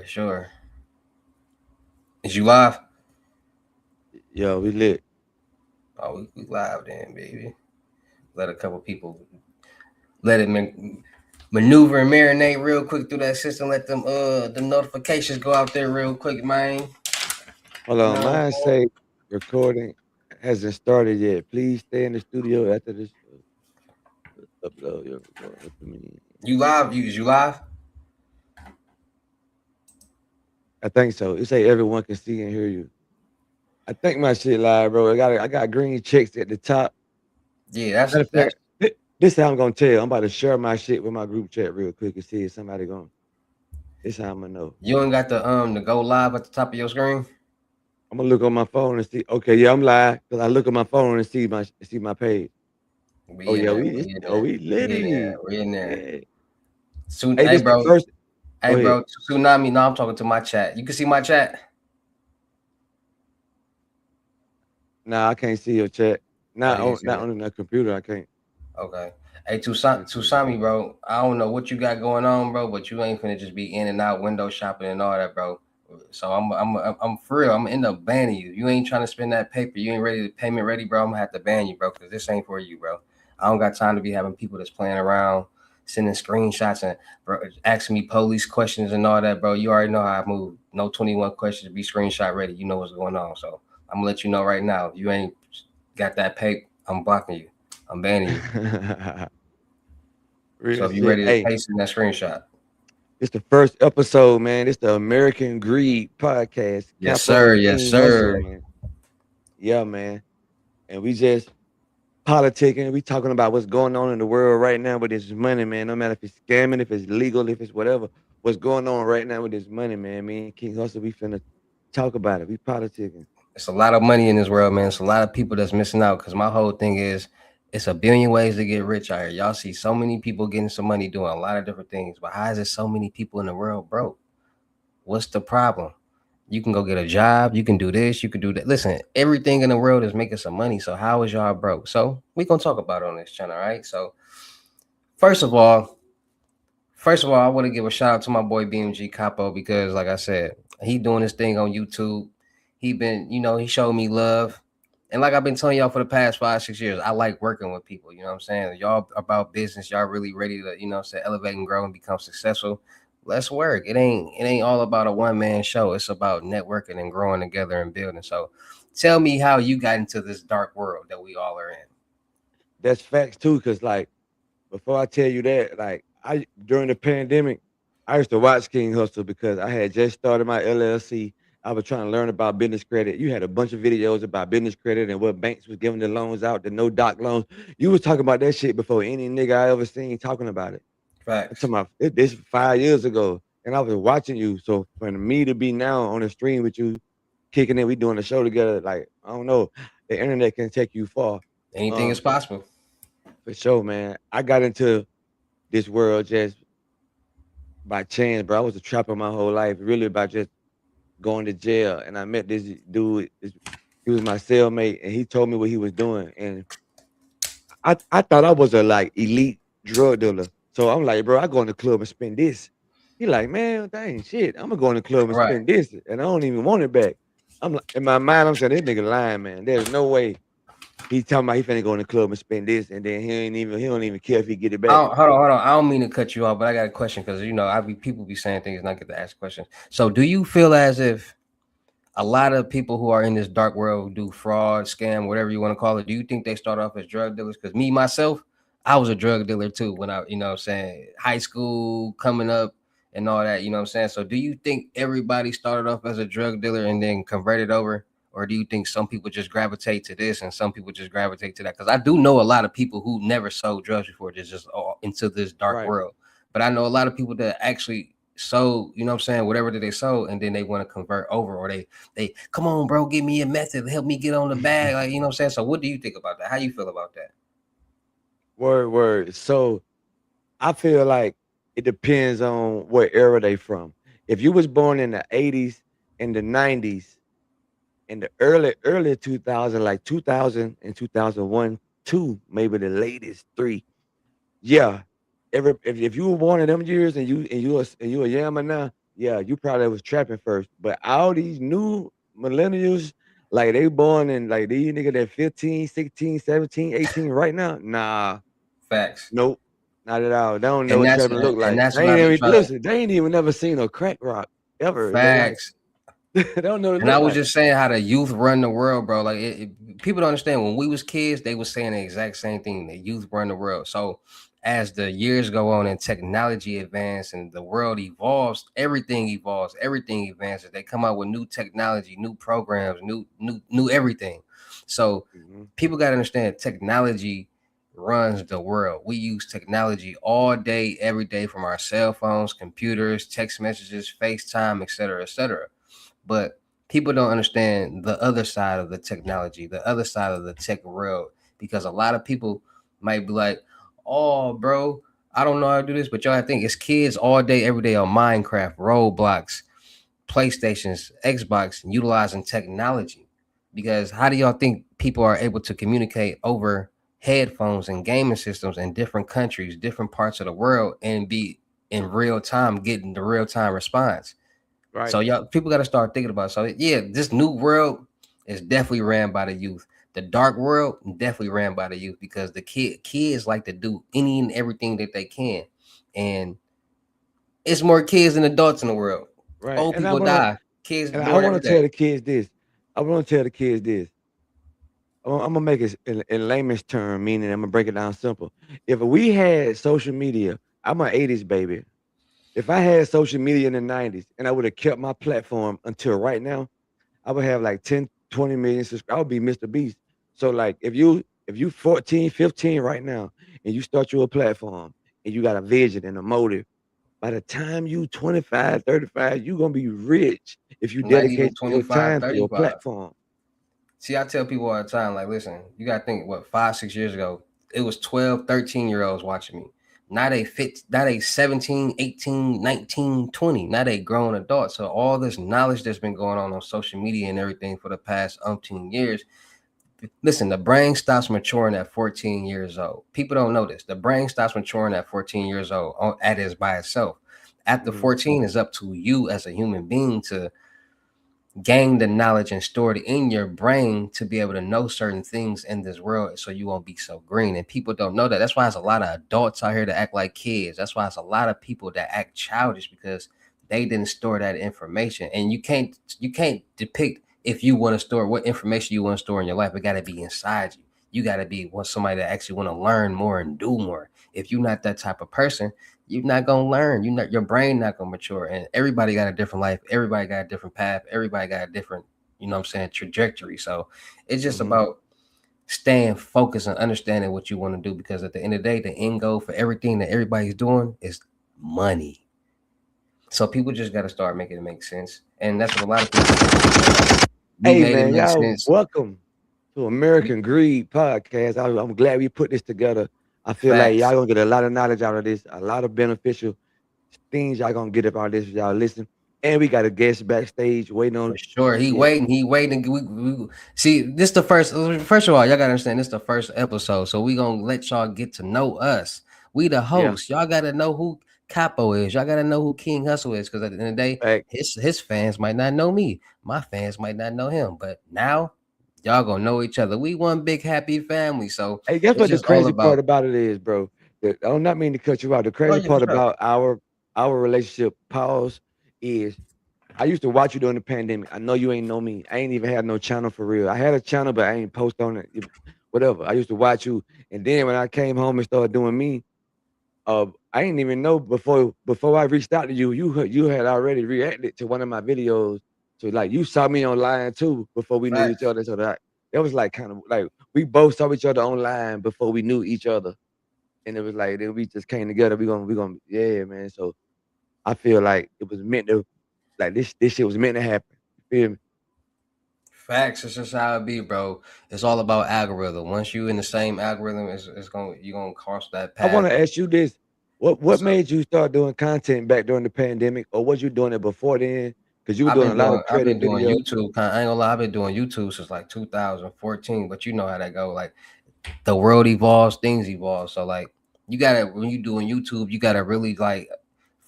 sure. Is you live? Yo, we lit. Oh, we live then, baby. Let a couple people let it maneuver and marinate real quick through that system. Let them the notifications go out there real quick, man. Hold You on, know, mine say recording hasn't started yet. Please stay in the studio after this show. Upload your recording. What you mean? you live? You live? I think so. It say everyone can see and hear you. I think my shit live, bro. I got green checks at the top. Yeah, Matter of that's fact, this how I'm gonna tell you. I'm about to share my shit with my group chat real quick and see if somebody going. This how I'm gonna know. you ain't got the go live at the top of your screen. I'm gonna look on my phone and see. Okay, yeah, I'm live because I look at my phone and see my page. Oh We in yeah, there. we We in oh there. we We in there. litty. We in there. Yeah. Soon, Hey, hey this the bro, first. hey Go ahead. bro, tsunami. No, I'm talking to my chat. You can see my chat. Nah, I can't see your chat. Oh, Not you can on see not it. on the computer. I can't. Okay. Hey, Can't see it. Tusami, bro. I don't know what you got going on, bro, but you ain't finna just be in and out window shopping and all that, bro. So I'm for real. I'm gonna end up banning you. You ain't trying to spend that paper. You ain't ready to payment ready, bro. I'm gonna have to ban you, bro, because this ain't for you, bro. I don't got time to be having people that's playing around, sending screenshots and bro, asking me police questions and all that, bro. You already know how I move. No 21 questions. Be screenshot ready. You know what's going on. So I'm gonna let you know right now. If you ain't got that paper, I'm blocking you. I'm banning you. So Real if you shit. ready to Hey, paste in that screenshot. it's the first episode, man. It's the American Greed podcast. Yes, Capo sir. and Yes, King Hustle, sir. man. Yeah, man. And we just politicking. We talking about what's going on in the world right now with this money, man. No matter if it's scamming, if it's legal, if it's whatever. What's going on right now with this money, man. Me and King Hustle, we finna talk about it. We politicking. It's a lot of money in this world, man. It's a lot of people that's missing out because my whole thing is it's a billion ways to get rich out here. Y'all see so many people getting some money doing a lot of different things, but how is there so many people in the world broke? What's the problem? You can go get a job, you can do this, you can do that. Listen, everything in the world is making some money. So how is y'all broke? So we gonna talk about it on this channel, right? So first of all, I want to give a shout out to my boy BMG Capo because, like I said, he doing this thing on YouTube. He been, he showed me love, and like I've been telling y'all for the past 5, 6 years, I like working with people. You know what I'm saying? Y'all about business. Y'all really ready to, say elevate and grow and become successful. Let's work. It ain't all about a one man show. It's about networking and growing together and building. So, tell me how you got into this dark world that we all are in. That's facts too, cause like before I tell you that, like I during the pandemic, I used to watch King Hustle because I had just started my LLC. I was trying to learn about business credit. You had a bunch of videos about business credit and what banks was giving the loans out, the no doc loans. You was talking about that shit before any nigga I ever seen talking about it. I'm Facts. talking about this 5 years ago, and I was watching you. So for me to be now on the stream with you, kicking it, we doing a show together. Like I don't know, the internet can take you far. Anything is So possible. for sure, man. I got into this world just by chance, bro. I was a trapper my whole life, really by just going to jail. And I met this dude. He was my cellmate, and he told me what he was doing. And I thought I was a like elite drug dealer. So I'm like, bro, I go in the club and spend this. He like, man, that ain't shit. I'm gonna go in the club and Right. spend this, and I don't even want it back. I'm like, in my mind, I'm saying, this nigga lying, man. There's no way he talking about he finna go in the club and spend this, and then he don't even care if he get it back. Hold on. I don't mean to cut you off, but I got a question because I be people be saying things and I get to ask questions. So, do you feel as if a lot of people who are in this dark world do fraud, scam, whatever you want to call it? Do you think they start off as drug dealers? Because me myself, I was a drug dealer too when I, what I'm saying, high school, coming up, and all that. You know what I'm saying? So, do you think everybody started off as a drug dealer and then converted over? Or do you think some people just gravitate to this and some people just gravitate to that? Because I do know a lot of people who never sold drugs before, just all into this dark Right. world. But I know a lot of people that actually sold, you know what I'm saying, whatever that they sold, and then they want to convert over, or they come on, bro, give me a method, help me get on the bag, like you know what I'm saying. So, what do you think about that? How you feel about that? Word, word. So I feel like it depends on what era they from. If you was born in the 80s and the 90s, in the early 2000, like 2000 and 2001, two, maybe the latest three. Yeah, if you were born in them years and you a yammer now, yeah, you probably was trapping first. But all these new millennials, like they born in like these niggas that 15, 16, 17, 18 right now. Nah, Facts. nope. Not at all. They don't know And what that's trapping look and like. that's They what I ain't be even trying to listen, they ain't even never seen a crack rock ever in their life. facts. They don't know what it And I look was like. just saying how the youth run the world, bro. Like people don't understand. When we was kids, they was saying the exact same thing. The youth run the world. So as the years go on and technology advance and the world evolves, everything advances. They come out with new technology, new programs, new everything. So Mhm. people got to understand technology runs the world. We use technology all day, every day, from our cell phones, computers, text messages, FaceTime, etc., etc. But people don't understand the other side of the technology, the other side of the tech world, because a lot of people might be like, "Oh, bro, I don't know how to do this," but y'all think it's kids all day, every day on Minecraft, Roblox, PlayStations, Xbox, utilizing technology. Because how do y'all think people are able to communicate over headphones and gaming systems in different countries, different parts of the world, and be in real time getting the real time response? So Right. y'all people got to start thinking about it. So yeah, this new world is definitely ran by the youth. The dark world definitely ran by the youth because the kids like to do any and everything that they can, and it's more kids than adults in the world. Right. Old people die, kids And I do it wanna every tell day. the kids this. I wanna tell the kids this. I'm gonna make it in layman's term, meaning I'm gonna break it down simple. If we had social media, I'm an 80s baby. If I had social media in the 90s and I would have kept my platform until right now, I would have like 10, 20 million subscribers. I would be Mr. Beast. So like if you 14, 15 right now and you start your platform and you got a vision and a motive, by the time you 25, 35, you're gonna be rich if you Not even dedicate your 25, time to your 35. platform. See, I tell people all the time, like, listen, you got to think, what, 5, 6 years ago, it was 12, 13-year-olds watching me. Now they 17, 18, 19, 20. Now they grown adults. So all this knowledge that's been going on social media and everything for the past umpteen years, listen, the brain stops maturing at 14 years old. People don't know this. The brain stops maturing at 14 years old at its by itself. After Mhm. 14 is up to you as a human being to gain the knowledge and store it in your brain to be able to know certain things in this world so you won't be so green. And people don't know that. That's why there's a lot of adults out here that act like kids. That's why it's a lot of people that act childish because they didn't store that information. And you can't depict if you want to store what information you want to store in your life. It got to be inside you. You got to be somebody that actually want to learn more and do more. If you're not that type of person, you're not gonna learn. Your brain not gonna mature. And everybody got a different life. Everybody got a different path. Everybody got a different, what I'm saying, trajectory. So it's just Mhm. about staying focused and understanding what you want to do because at the end of the day, the end goal for everything that everybody's doing is money. So people just gotta start making it make sense. And that's what a lot of people don't understand. Like you Hey made it man, make y'all sense. welcome to American Greed Podcast. I'm glad we put this together. I feel like y'all Facts. gonna get a lot of knowledge out of this, a lot of beneficial things y'all gonna get about this if y'all listen. And we got a guest backstage waiting For on. sure. He Yeah, waiting. He waiting. See, this the first. First of all, y'all gotta understand this the first episode. So we gonna let y'all get to know us. We the yeah. hosts. Y'all gotta know who Capo is. Y'all gotta know who King Hustle is. Because at the end of the day, Fact. his fans might not know me. My fans might not know him. But now y'all gonna know each other. We one big happy family. So Hey, guess it's what the just all crazy part about. about it is, bro? I'm not mean to cut you out. The Oh crazy yeah, for part sure. about our relationship pause is I used to watch you during the pandemic. I know you ain't know me. I ain't even had no channel for real. I had a channel, but I ain't post on it. Whatever. I used to watch you, and then when I came home and started doing me, I didn't even know before I reached out to you. You had already reacted to one of my videos. So like you saw me online too before we knew each Facts. other. So that was like kind of like we both saw each other online before we knew each other, and it was like then we just came together. We gonna yeah, man. So I feel like it was meant to like this shit was meant to happen. You feel me? Facts. It's just how it be, bro. It's all about algorithm. Once you in the same algorithm, it's gonna you're gonna cross that I path. want to ask you this: what What's up? made you start doing content back during the pandemic, or was you doing it before then? Because you were doing a lot of I've credit been doing videos. YouTube. I ain't gonna lie, I've been doing YouTube since like 2014. But you know how that go. Like the world evolves, things evolve. So like you gotta when you doing YouTube, you gotta really like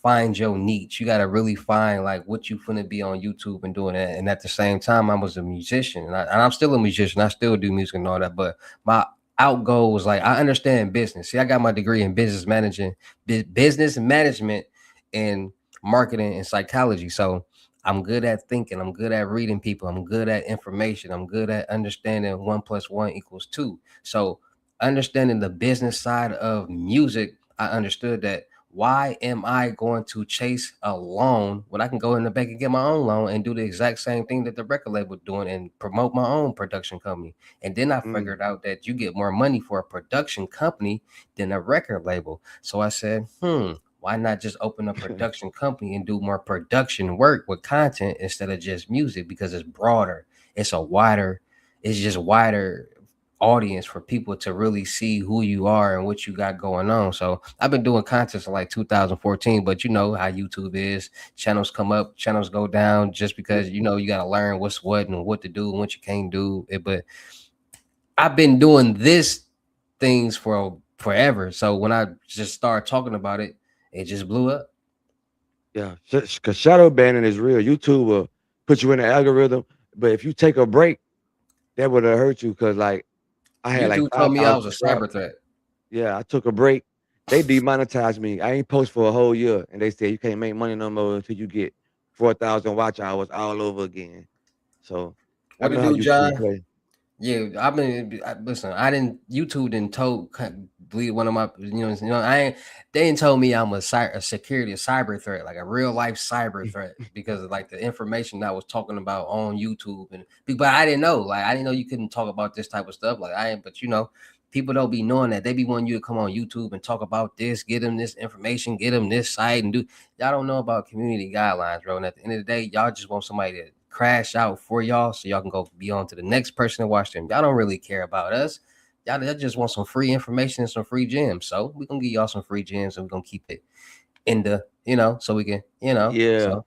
find your niche. You gotta really find like what you finna be on YouTube and doing that. And at the same time, I was a musician, and I'm still a musician. I still do music and all that. But my out goal was like I understand business. See, I got my degree in business management, and marketing and psychology. So I'm good at thinking. I'm good at reading people. I'm good at information. I'm good at understanding 1 + 1 = 2. So understanding the business side of music, I understood that why am I going to chase a loan when I can go in the bank and get my own loan and do the exact same thing that the record label doing and promote my own production company? And then I Mm. figured out that you get more money for a production company than a record label. So I said, why not just open a production company and do more production work with content instead of just music? Because it's broader, it's a wider, it's just wider audience for people to really see who you are and what you got going on. So I've been doing content since like 2014, but you know how YouTube is. Channels come up, channels go down just Yeah. because you got to learn what's what and what to do and what you can't do. But I've been doing this things for forever. So when I just started talking about it, it just blew up. Yeah, because shadow banning is real. YouTube will put you in the algorithm, but if you take a break, that would have hurt you. Cause like I had like YouTube told me I 5,000 was a subscribers. cyber threat. Yeah, I took a break. They demonetized me. I ain't post for a whole year, and they said you can't make money no more until you get 4,000 watch hours all over again. So I What to know how do, YouTube John? play. Yeah, listen. I didn't. YouTube didn't believe one of my. I ain't. They didn't told me I'm a security, a cyber threat, like a real life cyber threat, because of like the information that I was talking about on YouTube, but I didn't know. Like I didn't know you couldn't talk about this type of stuff. Like I ain't. But people don't be knowing that. They be wanting you to come on YouTube and talk about this, get them this information, get them this site, and do. Y'all don't know about community guidelines, bro. And at the end of the day, y'all just want somebody to crash out for y'all so y'all can go be on to the next person to watch them. Y'all don't really care about us. Y'all just want some free information and some free gems. So we're gonna give y'all some free gems and we're gonna keep it in the, so we can, Yeah, so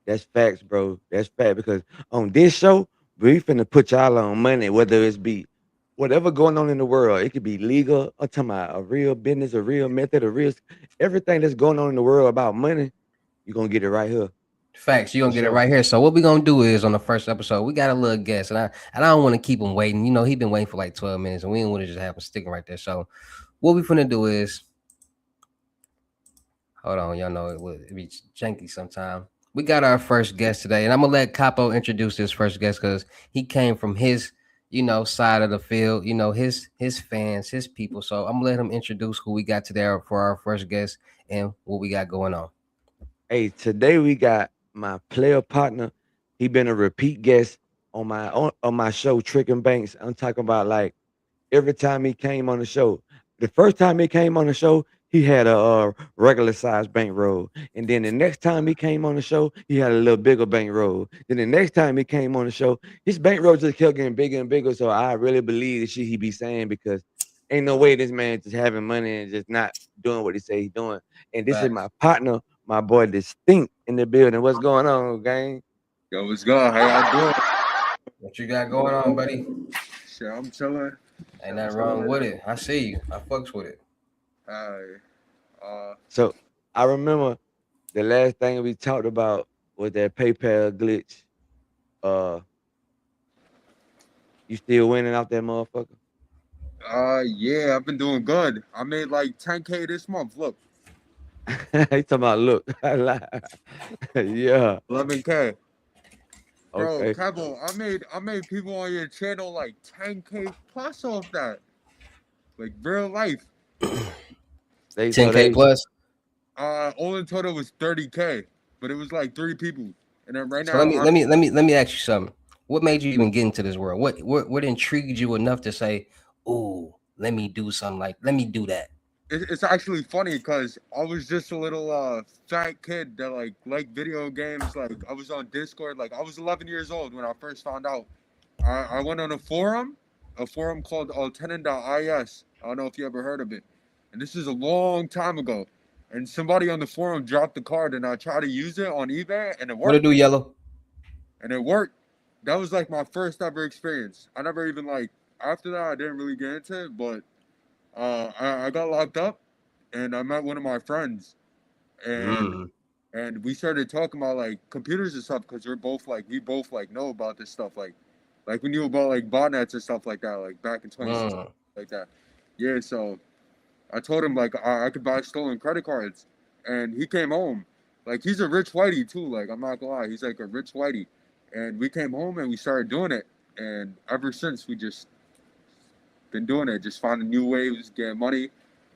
that's facts, bro. That's fact because on this show, we finna put y'all on money, whether it's be whatever going on in the world. It could be legal. I'm talking about a real business, a real method, a real everything that's going on in the world about money. You're gonna get it right here facts, you're for gonna get it sure. right here. So what we're gonna do is on the first episode, we got a little guest, and I don't want to keep him waiting. He been waiting for like 12 minutes and we didn't want to just have him sticking right there. So what we finna do is hold on, y'all know it be janky sometime. We got our first guest today, and I'm gonna let Capo introduce this first guest because he came from his, side of the field. His fans, his people. So I'm gonna let him introduce who we got today for our first guest and what we got going on. Hey, today we got my player partner. He been a repeat guest on my show, Tricking Banks. I'm talking about like every time he came on the show. The first time he came on the show, he had a regular size bankroll, and then the next time he came on the show, he had a little bigger bankroll. Then the next time he came on the show, his bankroll just kept getting bigger and bigger. So I really believe the shit he be saying because ain't no way this man just having money and just not doing what he say he doing. And this is Facts. my partner, my boy Distinct in the building. What's going on, gang? Yo, what's good? How y'all doing? What you got going on, buddy? Shit, I'm chilling. Ain't I'm nothing wrong chilling. with it. I see you. I fucks with it. Hey, uh, So I remember the last thing we talked about was that PayPal glitch. Uh, you still winning out that motherfucker? yeah, I've been doing good. I made like 10K this month. Look, He talking about look. Yeah. 11K. Bro, Okay. Kevo, I made people on your channel like 10K plus off that. Like real life. They so 10K they plus. All in total was 30K, but it was like 3 people. And then right So let now me I'm let me let me let me ask you something. What made you even get into this world? What intrigued you enough to say, "Oh, let me do something like let me do that." it's actually funny because I was just a little fat kid that like video games. Like I was on Discord. Like I was 11 years old when I first found out. I went on a forum called Tenon.is. I don't know if you ever heard of it. And this is a long time ago. And somebody on the forum dropped the card, and I tried to use it on eBay, and it What to worked. do, yellow? And it worked. That was like my first ever experience. I never even like after that I didn't really get into it, but I got locked up, and I met one of my friends, and Mm. we started talking about like computers and stuff because we both like know about this stuff like we knew about like botnets and stuff like that like back in 2016 Mm. like that. Yeah, so I told him like I could buy stolen credit cards, and he came home. Like he's a rich whitey too. Like I'm not gonna lie, he's like a rich whitey, and we came home and we started doing it, and ever since we just been doing it, just finding new ways, getting money.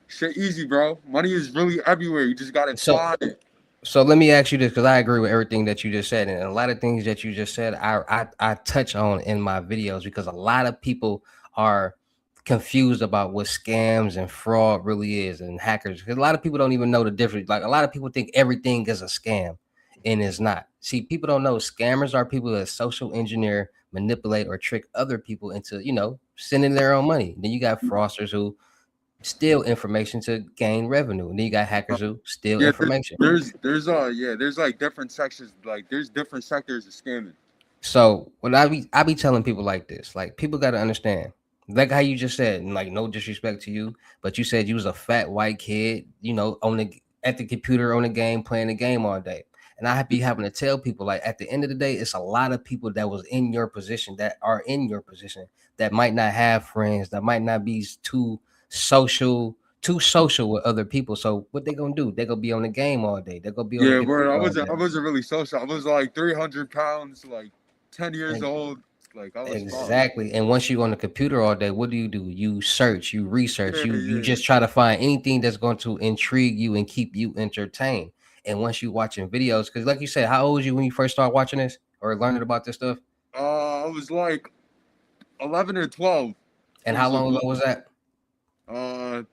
Shit easy, bro. Money is really everywhere. You just gotta So find it. so let me ask you this, because I agree with everything that you just said, and a lot of things that you just said, I touch on in my videos because a lot of people are confused about what scams and fraud really is and hackers. Because a lot of people don't even know the difference. Like a lot of people think everything is a scam, and it's not. See, people don't know scammers are people that social engineer, manipulate, or trick other people into sending their own money. Then you got fraudsters who steal information to gain revenue, and then you got hackers who steal Yeah, information. there's like different sections. Like there's different sectors of scamming. So when I be telling people like this, like people got to understand, like how you just said, and like no disrespect to you, but you said you was a fat white kid, on the at the computer on the game playing the game all day, and I be having to tell people like at the end of the day, it's a lot of people that was in your position that are in your position that might not have friends, that might not be social. Too social with other people. So what they gonna do? They gonna be on the game all day. They gonna be on the Yeah, word. computer all I day. wasn't really social. I was like 300 pounds, like 10 years old. Like I was fine. Exactly. And once you're on the computer all day, what do? You search, you research, Yeah, you yeah. just try to find anything that's going to intrigue you and keep you entertained. And once you watching videos, because like you said, how old was you when you first started watching this or learning about this stuff? I was like 11 or 12. I And how was long ago was that? uh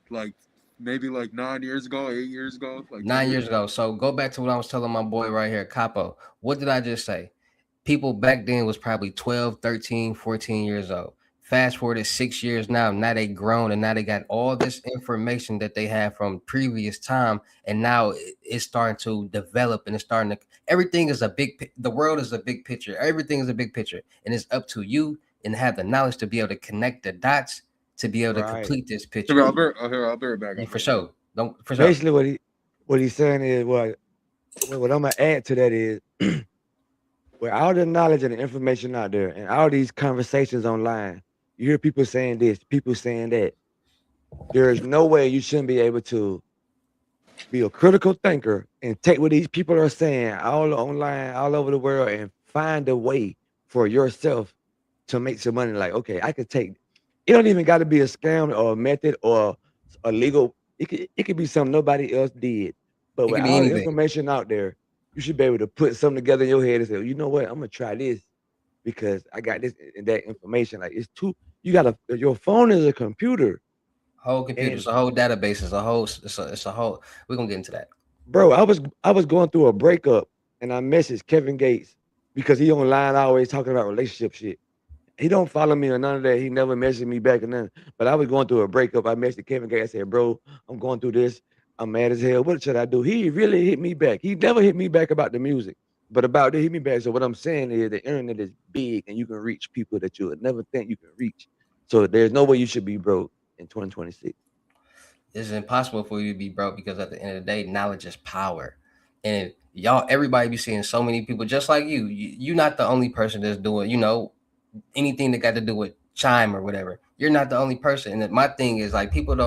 like maybe like 9 years ago, 8 years ago, like 10 Nine years. years ago. So go back to what I was telling my boy right here, Capo. What did I just say? People back then was probably 12, 13, 14 years old. Fast forward to 6 years now they grown and now they got all this information that they had from previous time. And now it's starting to develop and it's starting to, everything is the world is a big picture. Everything is a big picture. And it's up to you and have the knowledge to be able to connect the dots to be able to Right. complete this Here, picture. I'll be right back. Yeah, I'll be for right back. sure. Don't for sure. Basically, what he's saying is what I'm gonna add to that is with all the knowledge and the information out there and all these conversations online, you hear people saying this, people saying that. There is no way you shouldn't be able to be a critical thinker and take what these people are saying all online, all over the world, and find a way for yourself to make some money. Like, okay, I could take. It don't even got to be a scam or a method or a legal. It could be something nobody else did. But It with could be all the anything. information out there, you should be able to put something together in your head and say, you know what, I'm gonna try this because I got this and that information. Like it's too. You got your phone is a computer, Whole computer, and it's a whole database, it's a whole. We're gonna get into that. bro, I was going through a breakup and I messaged Kevin Gates because he online always talking about relationship shit. He don't follow me or none of that. He never messaged me back or nothing. But I was going through a breakup. I messaged Kevin Gates. I said, bro, I'm going through this. I'm mad as hell. What should I do? He really hit me back. He never hit me back about the music, but about the hit me back. So what I'm saying is the internet is big and you can reach people that you would never think you can reach. So there's no way you should be broke in 2026. It's impossible for you to be broke because at the end of the day, knowledge is power. And y'all, everybody be seeing so many people just like you. You're not the only person that's doing, anything that got to do with chime or whatever. You're not the only person. And my thing is like people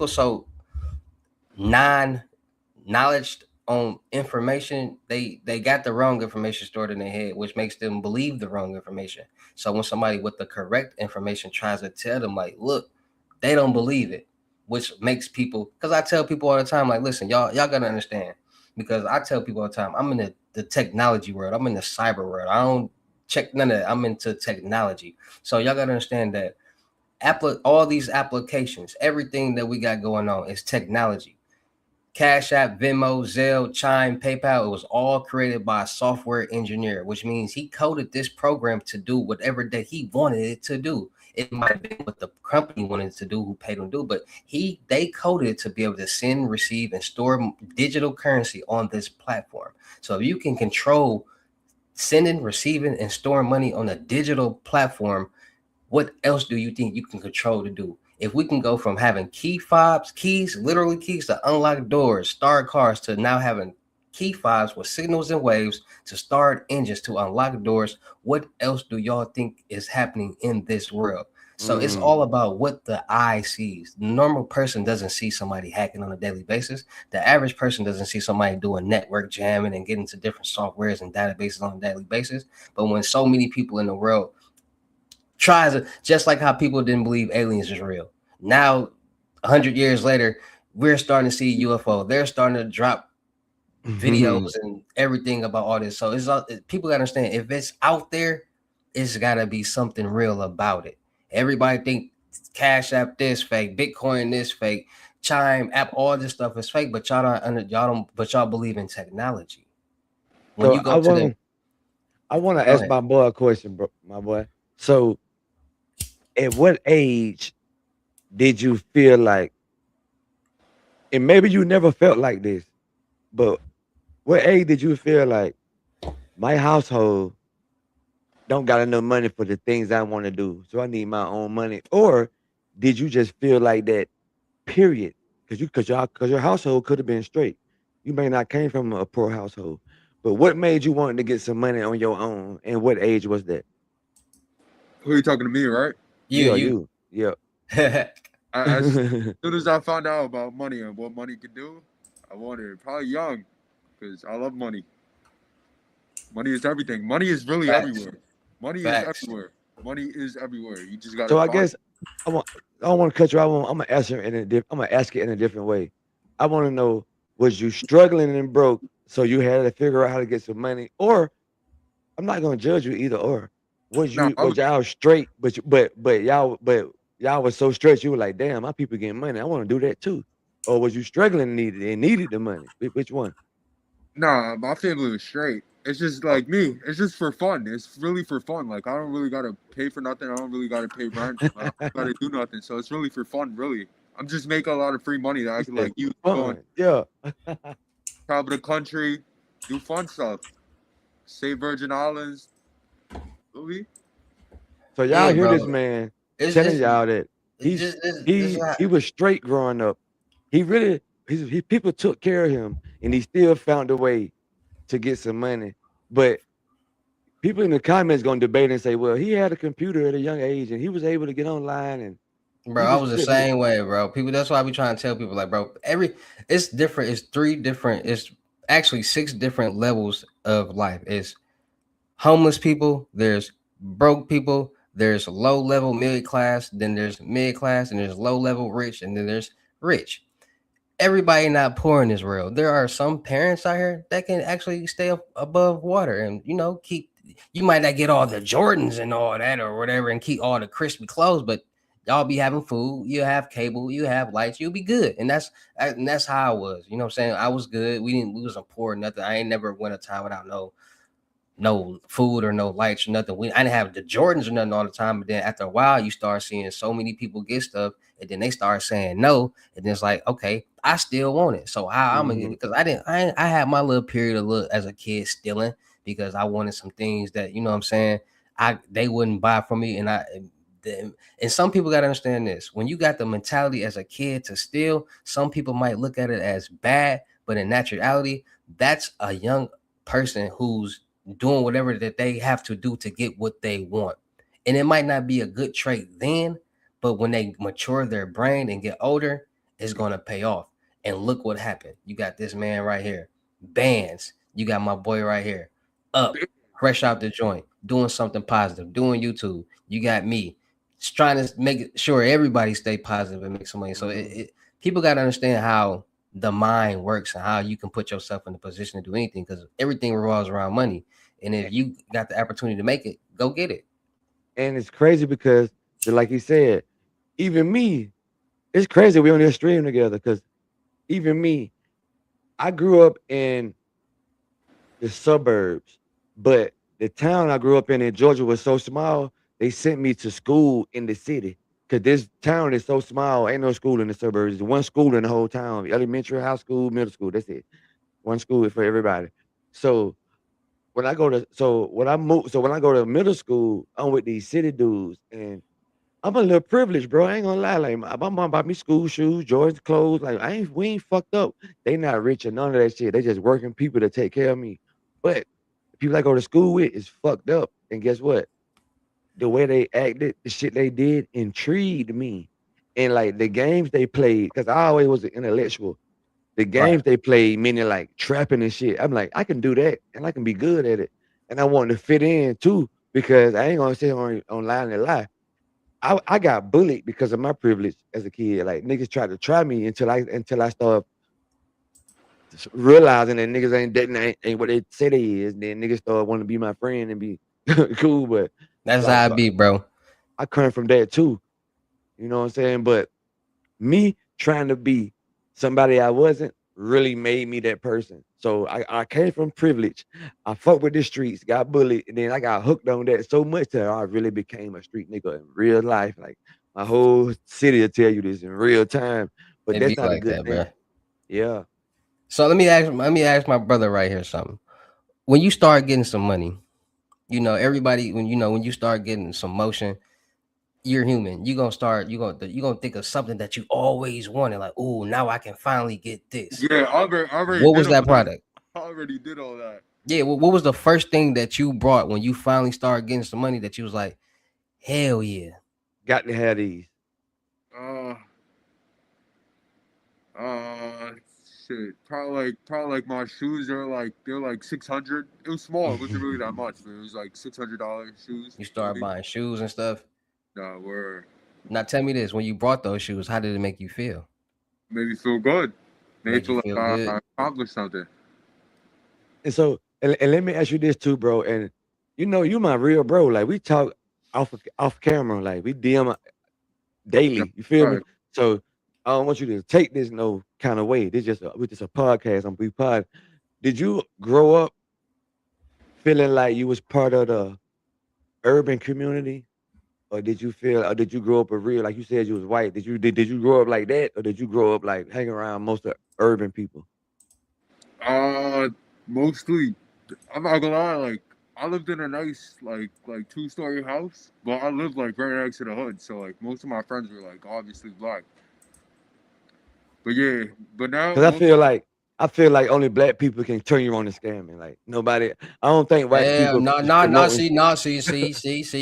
so non-knowledge on information, they got the wrong information stored in their head, which makes them believe the wrong information. So when somebody with the correct information tries to tell them like, look, they don't believe it, which makes people, because I tell people all the time, like, listen, y'all gotta understand, because I tell people all the time, I'm in the technology world, I'm in the cyber world, I don't check none of that, I'm into technology. So y'all gotta understand that all these applications, everything that we got going on is technology. Cash App, Venmo, Zelle, Chime, PayPal, it was all created by a software engineer, which means he coded this program to do whatever that he wanted it to do. It might have been what the company wanted to do, who paid him to do, but they coded it to be able to send, receive, and store digital currency on this platform. So if you can control sending, receiving, and storing money on a digital platform, what else do you think you can control to do? if we can go from having key fobs, keys, literally keys to unlock doors, start cars, to now having key fobs with signals and waves to start engines to unlock doors, what else do y'all think is happening in this world? So it's Mm. all about what the eye sees. The normal person doesn't see somebody hacking on a daily basis. The average person doesn't see somebody doing network jamming and getting to different softwares and databases on a daily basis. But when so many people in the world tries to, just like how people didn't believe aliens is real, now 100 years later, we're starting to see UFO. They're starting to drop videos and everything about all this. So it's all, people gotta understand, if it's out there, it's gotta be something real about it. Everybody think Cash App this fake, Bitcoin this fake, Chime app, all this stuff is fake, but y'all believe in technology. When So you go to the I want to go ask ahead. my boy a question, bro, my boy. So at what age did you feel like, and maybe you never felt like this, but what age did you feel like my household don't got enough money for the things I want to do, so I need my own money? Or did you just feel like that, period? Because your household could have been straight. You may not came from a poor household, but what made you want to get some money on your own, and what age was that? Who are you talking to me, right? Yeah, You you. Yeah. As soon as I found out about money and what money could do, I wanted it probably young, because I love money. Money is everything. Money is really facts, everywhere. Money is facts. everywhere. Money is everywhere. You just gotta So I find. guess I don't want to cut you off. I'm gonna answer in I'm gonna ask it in a different way. I want to know, was you struggling and broke, so you had to figure out how to get some money, or I'm not gonna judge you either. Or No, I was was, y'all straight, but y'all was so stressed you were like, damn, my people getting money, I want to do that too. Or was you struggling and needed the money? Which one? nah, my family was straight. It's just Oh, like me. It's just for fun. It's really for fun. Like I don't really gotta pay for nothing. I don't really gotta pay rent. I don't gotta do nothing. So it's really for fun. Really, I'm just making a lot of free money that I he could said like use to go and fun. Yeah. travel the country, do fun stuff, save Virgin Islands. Really? So y'all Yeah, hear this bro. man It's telling it's, y'all that it's just this is he was straight growing up. He really people took care of him, and he still found a way to get some money. But people in the comments gonna debate and say, well, he had a computer at a young age and he was able to get online and bro. he I just was the couldn't. same way, bro. People, that's why we trying to tell people, like, bro, it's different. It's three different. It's actually six different levels of life. It's homeless people. There's broke people. There's low level middle class. Then there's mid class, and there's low level rich, and then there's rich. Everybody not poor in this world. There are some parents out here that can actually stay up above water and keep. You might not get all the Jordans and all that or whatever, and keep all the crispy clothes, but y'all be having food. You have cable. You have lights. You'll be good. And that's how I was. You know what I'm saying? I was good. We wasn't poor or nothing. I ain't never went a time without no food or no lights or nothing. I didn't have the Jordans or nothing all the time. But then after a while, you start seeing so many people get stuff, and then they start saying no, and then it's like, okay, I still want it. So how I'm gonna get Mhm. it? Because I had my little period of look as a kid stealing because I wanted some things that what I'm saying they wouldn't buy for me, and some people got to understand this. When you got the mentality as a kid to steal, some people might look at it as bad, but in naturality, that's a young person who's doing whatever that they have to do to get what they want. And it might not be a good trait then, but when they mature their brain and get older, it's going to pay off. And look what happened. You got this man right here, bands. You got my boy right here, up, fresh out the joint, doing something positive, doing YouTube. You got me, just trying to make sure everybody stay positive and make some money. So Mhm. people got to understand how the mind works and how you can put yourself in a position to do anything because everything revolves around money. And if you got the opportunity to make it, go get it. And it's crazy because, like he said, even me, it's crazy we on this stream together because even me, I grew up in the suburbs, but the town I grew up in Georgia was so small, they sent me to school in the city. Cause this town is so small, ain't no school in the suburbs. There's one school in the whole town, elementary, high school, middle school. That's it. One school for everybody. So when I go to middle school, I'm with these city dudes, and I'm a little privileged, bro. I ain't gonna lie. Like my mom bought me school shoes, Jordan's clothes. Like we ain't fucked up. They not rich or none of that shit. They just working people to take care of me. But the people I go to school with is fucked up. And guess what? The way they acted, the shit they did intrigued me. And like the games they played, because I always was an intellectual. The Right. games they played, meaning like trapping and shit. I'm like, I can do that and I can be good at it. And I wanted to fit in too, because I ain't gonna sit online and lie. I got bullied because of my privilege as a kid. Like niggas tried to try me until I started realizing that niggas ain't what they say they is. Then niggas started wanting to be my friend and be cool. But That's like how I so be, bro. I come from that too. You know what I'm saying? But me trying to be somebody I wasn't really made me that person. So I came from privilege. I fucked with the streets, got bullied, and then I got hooked on that so much that I really became a street nigga in real life. Like my whole city will tell you this in real time. But It that's be not a like good that, bro. thing. Yeah. So let me ask my brother right here something. When you start getting some money, everybody when you start getting some motion, you're human. You gonna think of something that you always wanted, like, oh, now I can finally get this. Yeah, I already What did was all that that. product? I already did all that. Yeah, what was the first thing that you brought when you finally started getting some money that you was like, hell yeah? Got to have these. Uh, uh, shit. Probably like my shoes are like they're like 600. It was small. It wasn't really that much, but it was like $600 shoes You for started me. buying shoes and stuff. Nah, were Now tell me this: when you brought those shoes, how did it make you feel? made me feel good. Made me Made you feel like feel good? I accomplished something. And so and let me ask you this too, bro. And you my real bro. Like we talk off camera, like we DM Yeah, daily. You feel me? right. So I don't want you to take this no kind of way. This just with just a podcast on Be Pod. Did you grow up feeling like you was part of the urban community, or did you grow up a real like you said you was white? Did you grow up like that, or did you grow up like hanging around most of urban people? Uh, Mostly, I'm not gonna lie. Like, I lived in a nice like 2-story house, but I lived like right next to the hood. So like most of my friends were like obviously black. But yeah, but now Because most I feel like only black people can turn you on to scamming. Like nobody. I don't think white Yeah, people no, is no, no. promoting. See.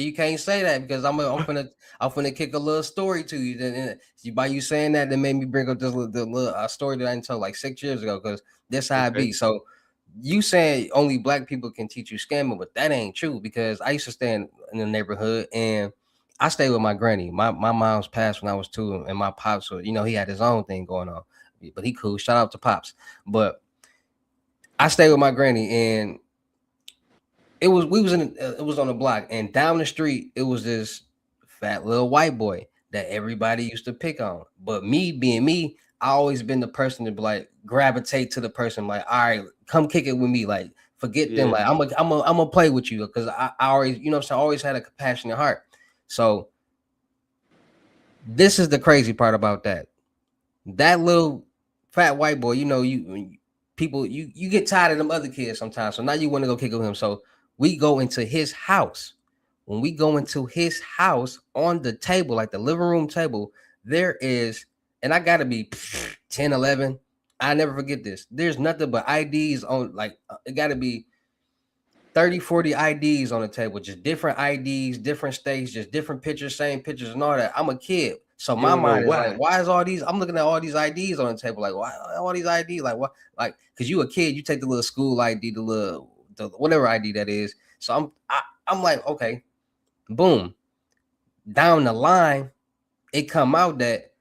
You can't say that because I'm finna kick a little story to you. By you saying that, made me bring up the little story that I didn't tell like 6 years ago. Because this how I Okay. be. So you saying only black people can teach you scamming, but that ain't true. Because I used to stay in the neighborhood and I stayed with my granny. My mom's passed when I was 2, and my pops, he had his own thing going on, but he cool. Shout out to pops. But I stayed with my granny and it was on the block, and down the street it was this fat little white boy that everybody used to pick on. But me being me, I always been the person to be like gravitate to the person, like, all right, come kick it with me, like forget them, Yeah. like I'm a play with you because I always, so I always had a compassionate heart. So this is the crazy part about that little fat white boy, people you get tired of them other kids sometimes. So now you want to go kick with him. So we go into his house. When we go into his house, on the table, like the living room table, there is, and I gotta be 10, 11. I never forget this. There's nothing but IDs on, like, it gotta be 30, 40 IDs on the table, just different IDs, different states, just different pictures, same pictures, and all that. I'm a kid. So You my don't know mind is like, why. why is all these? I'm looking at all these IDs on the table, like, why all these IDs? Like, what? Like, because you a kid, you take the little school ID, the whatever ID that is. So I'm like, okay, boom. Down the line, it come out that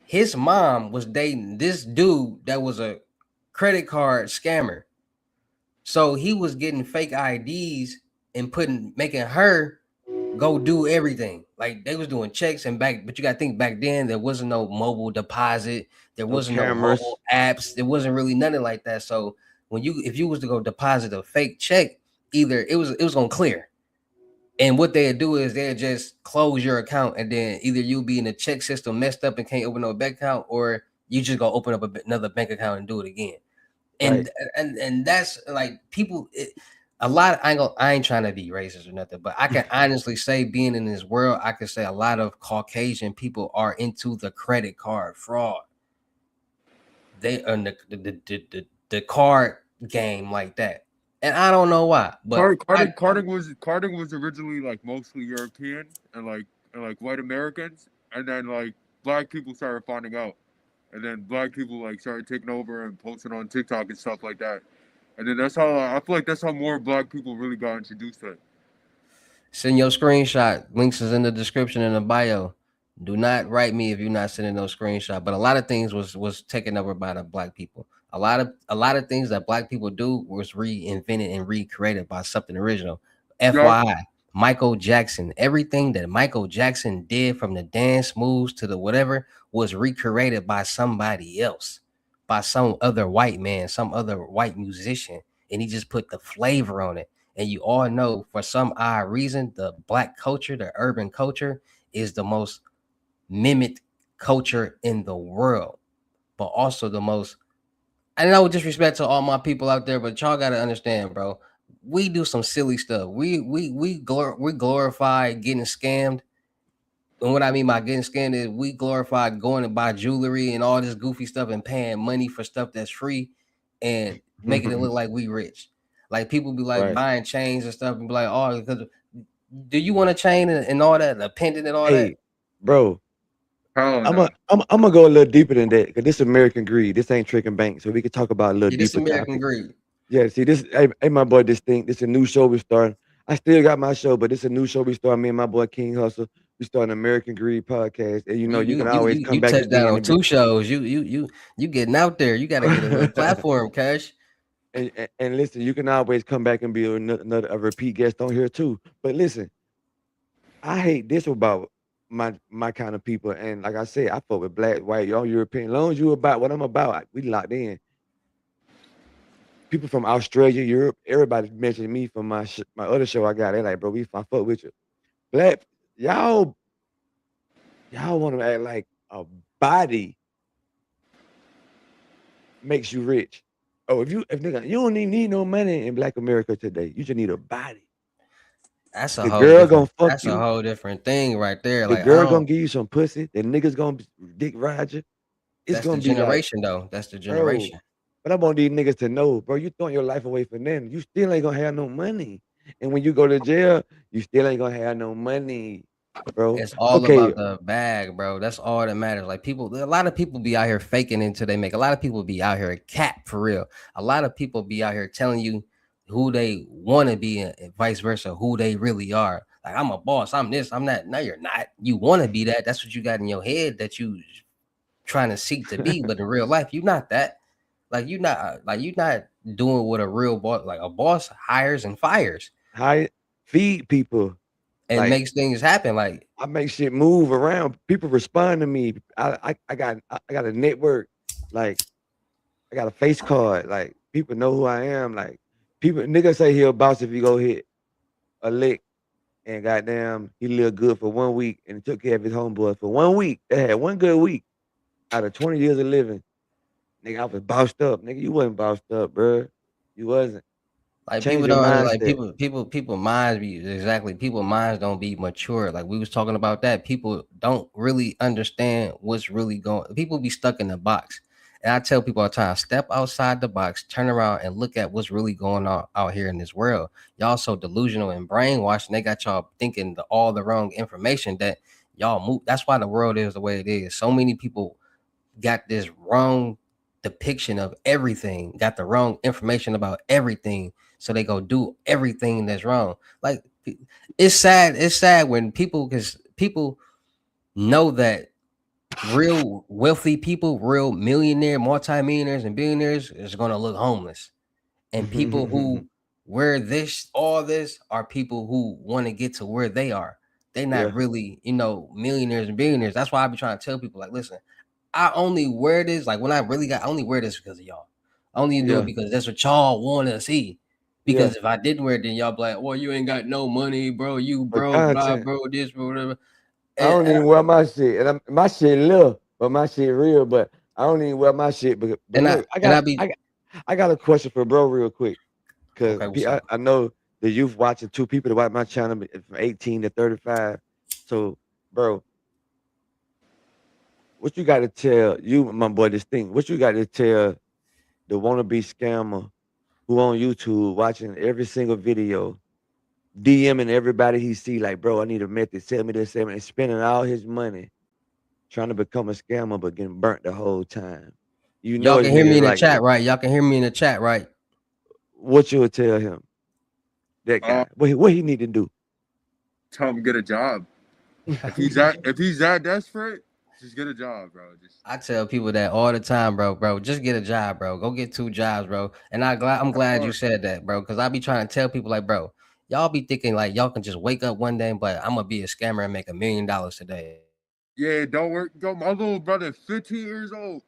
his mom was dating this dude that was a credit card scammer. So he was getting fake IDs and making her go do everything. Like they was doing checks and back, but you gotta think back then there wasn't no mobile deposit, there No wasn't no cameras. mobile apps, there wasn't really nothing like that. So if you was to go deposit a fake check, either it was gonna clear. And what they'd do is they'd just close your account, and then either you'll be in the check system messed up and can't open up a bank account, or you just go open up another bank account and do it again. Right. And that's like people. a lot. I ain't trying to be racist or nothing, but I can honestly say, being in this world, I can say a lot of Caucasian people are into the credit card fraud. They are the card game like that, and I don't know why, but Carding was originally like mostly European and like white Americans, and then like black people started finding out, and then black people like started taking over and posting on TikTok and stuff like that, and then that's how I feel like that's how more black people really got introduced to it. send your screenshot. Links is in the description in the bio. Do not write me if you're not sending no screenshot. But a lot of things was taken over by the black people. A lot of things that black people do was reinvented and recreated by something original. Yup. FYI, Michael Jackson. Everything that Michael Jackson did, from the dance moves to the whatever, was recreated by somebody else, by some other white man, some other white musician, and he just put the flavor on it. And you all know, for some odd reason, the black culture, the urban culture, is the most mimicked culture in the world, but also the most. I know, disrespect to all my people out there, but y'all gotta understand, bro. We do some silly stuff. We glorify getting scammed. And what I mean by getting scammed is we glorify going to buy jewelry and all this goofy stuff and paying money for stuff that's free and making it look like we rich. Like, people be like Right. buying chains and stuff and be like, oh, because do you want a chain and all that, a pendant and all that? Hey, bro, Hell I'm no. gonna go a little deeper than that because this American greed. This ain't tricking bank, so we can talk about a little Yeah, this deeper American topic. greed. Yeah, see this. Hey, my boy, Distinct. This a new show we starting. I still got my show, but this a new show we starting. Me and my boy King Hustle. We starting American Greed podcast, and You you you can you always you come you back touched down again on and be. 2 shows. You getting out there. You got to get a little platform, Cash. And listen, you can always come back and be another a repeat guest on here too. But listen, I hate this about my kind of people, and like I said, I fuck with black, white, all European. As long as you about what I'm about, we locked in. People from Australia, Europe, everybody mentioned me from my other show I got. They like, bro, I fuck with you. Black, y'all want to act like a body makes you rich. Oh, if nigga, you don't even need no money in Black America today. You just need a body. That's a The whole girl gonna different. fuck That's a you. whole different thing right there. The Like, I girl gonna don't. give you some pussy. The niggas gonna dick ride you. It's That's the gonna be like, generation, though. That's the bro. generation. But I want these niggas to know, bro, you throwing your life away for nothing. You still ain't gonna have no money. And when you go to jail, you still ain't gonna have no money, bro. It's all Okay, about the bag, bro. That's all that matters. Like, people, a lot of people be out here faking until they make. A lot of people be out here cap for real. A lot of people be out here telling you who they want to be and vice versa, who they really are. Like, I'm a boss. I'm this. I'm that. No, you're not. You want to be that. That's what you got in your head that you trying to seek to be, but in real life, you're not that. You're not doing what a real boss, like a boss, hires and fires feed people. and Like makes things happen. Like, I make shit move around. People respond to me. I got a network. Like I got a face card. Like people know who I am. Like people nigga say he a boss if you go hit a lick and goddamn he lived good for 1 week and took care of his homeboy for 1 week. They had one good week out of 20 years of living. Nigga, I was bossed up. Nigga, you wasn't bossed up, bro. You wasn't. people Change your don't like mindset. people minds be exactly people minds don't be mature. Like, we was talking about that. People don't really understand what's really going. People be stuck in the box. And I tell people all the time, step outside the box, turn around and look at what's really going on out here in this world. Y'all so delusional and brainwashed, and they got y'all thinking all the wrong information that y'all move. That's why the world is the way it is. So many people got this wrong depiction of everything, got the wrong information about everything, so they go do everything that's wrong. Like, it's sad. It's sad when people, because people know that real wealthy people, real millionaire, multimillionaires, and billionaires is gonna look homeless, and people who wear this, all this, are people who want to get to where they are. They're not Yeah. really, millionaires and billionaires. That's why I be trying to tell people, like, listen, I only wear this, like, when I really got, I only wear this because of y'all. I only do it Yeah. because that's what y'all want to see. Yeah. Because if I didn't wear it, then y'all be like, well, you ain't got no money, bro. You For broke, blah, content. bro, this, bro, whatever. I don't even wear my shit, and my shit little, but my shit real. But I don't even wear my shit. But and I look, and I be I got a question for bro real quick. Cause Okay, what's up? I know the youth watching, 2 people that watch my channel from 18 to 35. So, bro, what you got to tell you, my boy, this thing? What you got to tell the wannabe scammer who on YouTube watching every single video, DMing everybody he see, like, bro, I need a method, sell me this, and spending all his money trying to become a scammer, but getting burnt the whole time. You know Y'all his can hear me niggas in the like chat, right? Y'all can hear me in the chat, right? what you would tell him, that Uh, guy, what he need to do. tell him get a job. If he's that desperate, just get a job, bro. Just I tell people that all the time, bro. Bro, just get a job, bro. Go get 2 jobs, bro. And I'm glad you said that, bro, because I be trying to tell people like, bro, y'all be thinking like y'all can just wake up one day, but I'm gonna be a scammer and make $1 million today. yeah, don't work. Yo, my little brother, 15 years old.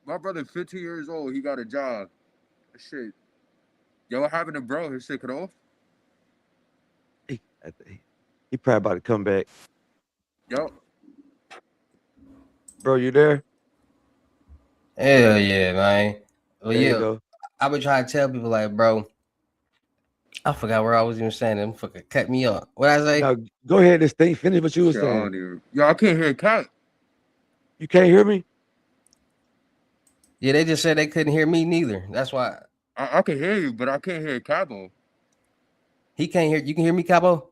My brother, 15 years old. He got a job. Shit. Yo, what happened to bro? His shit cut off. He probably about to come back. Yo, Bro, you there? Hell yeah, man. Well, There you yeah, go. I been trying to tell people like, bro, I forgot where I was even saying. Them fucking cut me up. What I say? Now go ahead, this thing. Finish what you were shit, I saying. don't even. Yo, I can't hear cat. You can't hear me? Yeah, they just said they couldn't hear me neither. That's why I can hear you, but I can't hear Cabo. he can't hear. You can hear me, Cabo?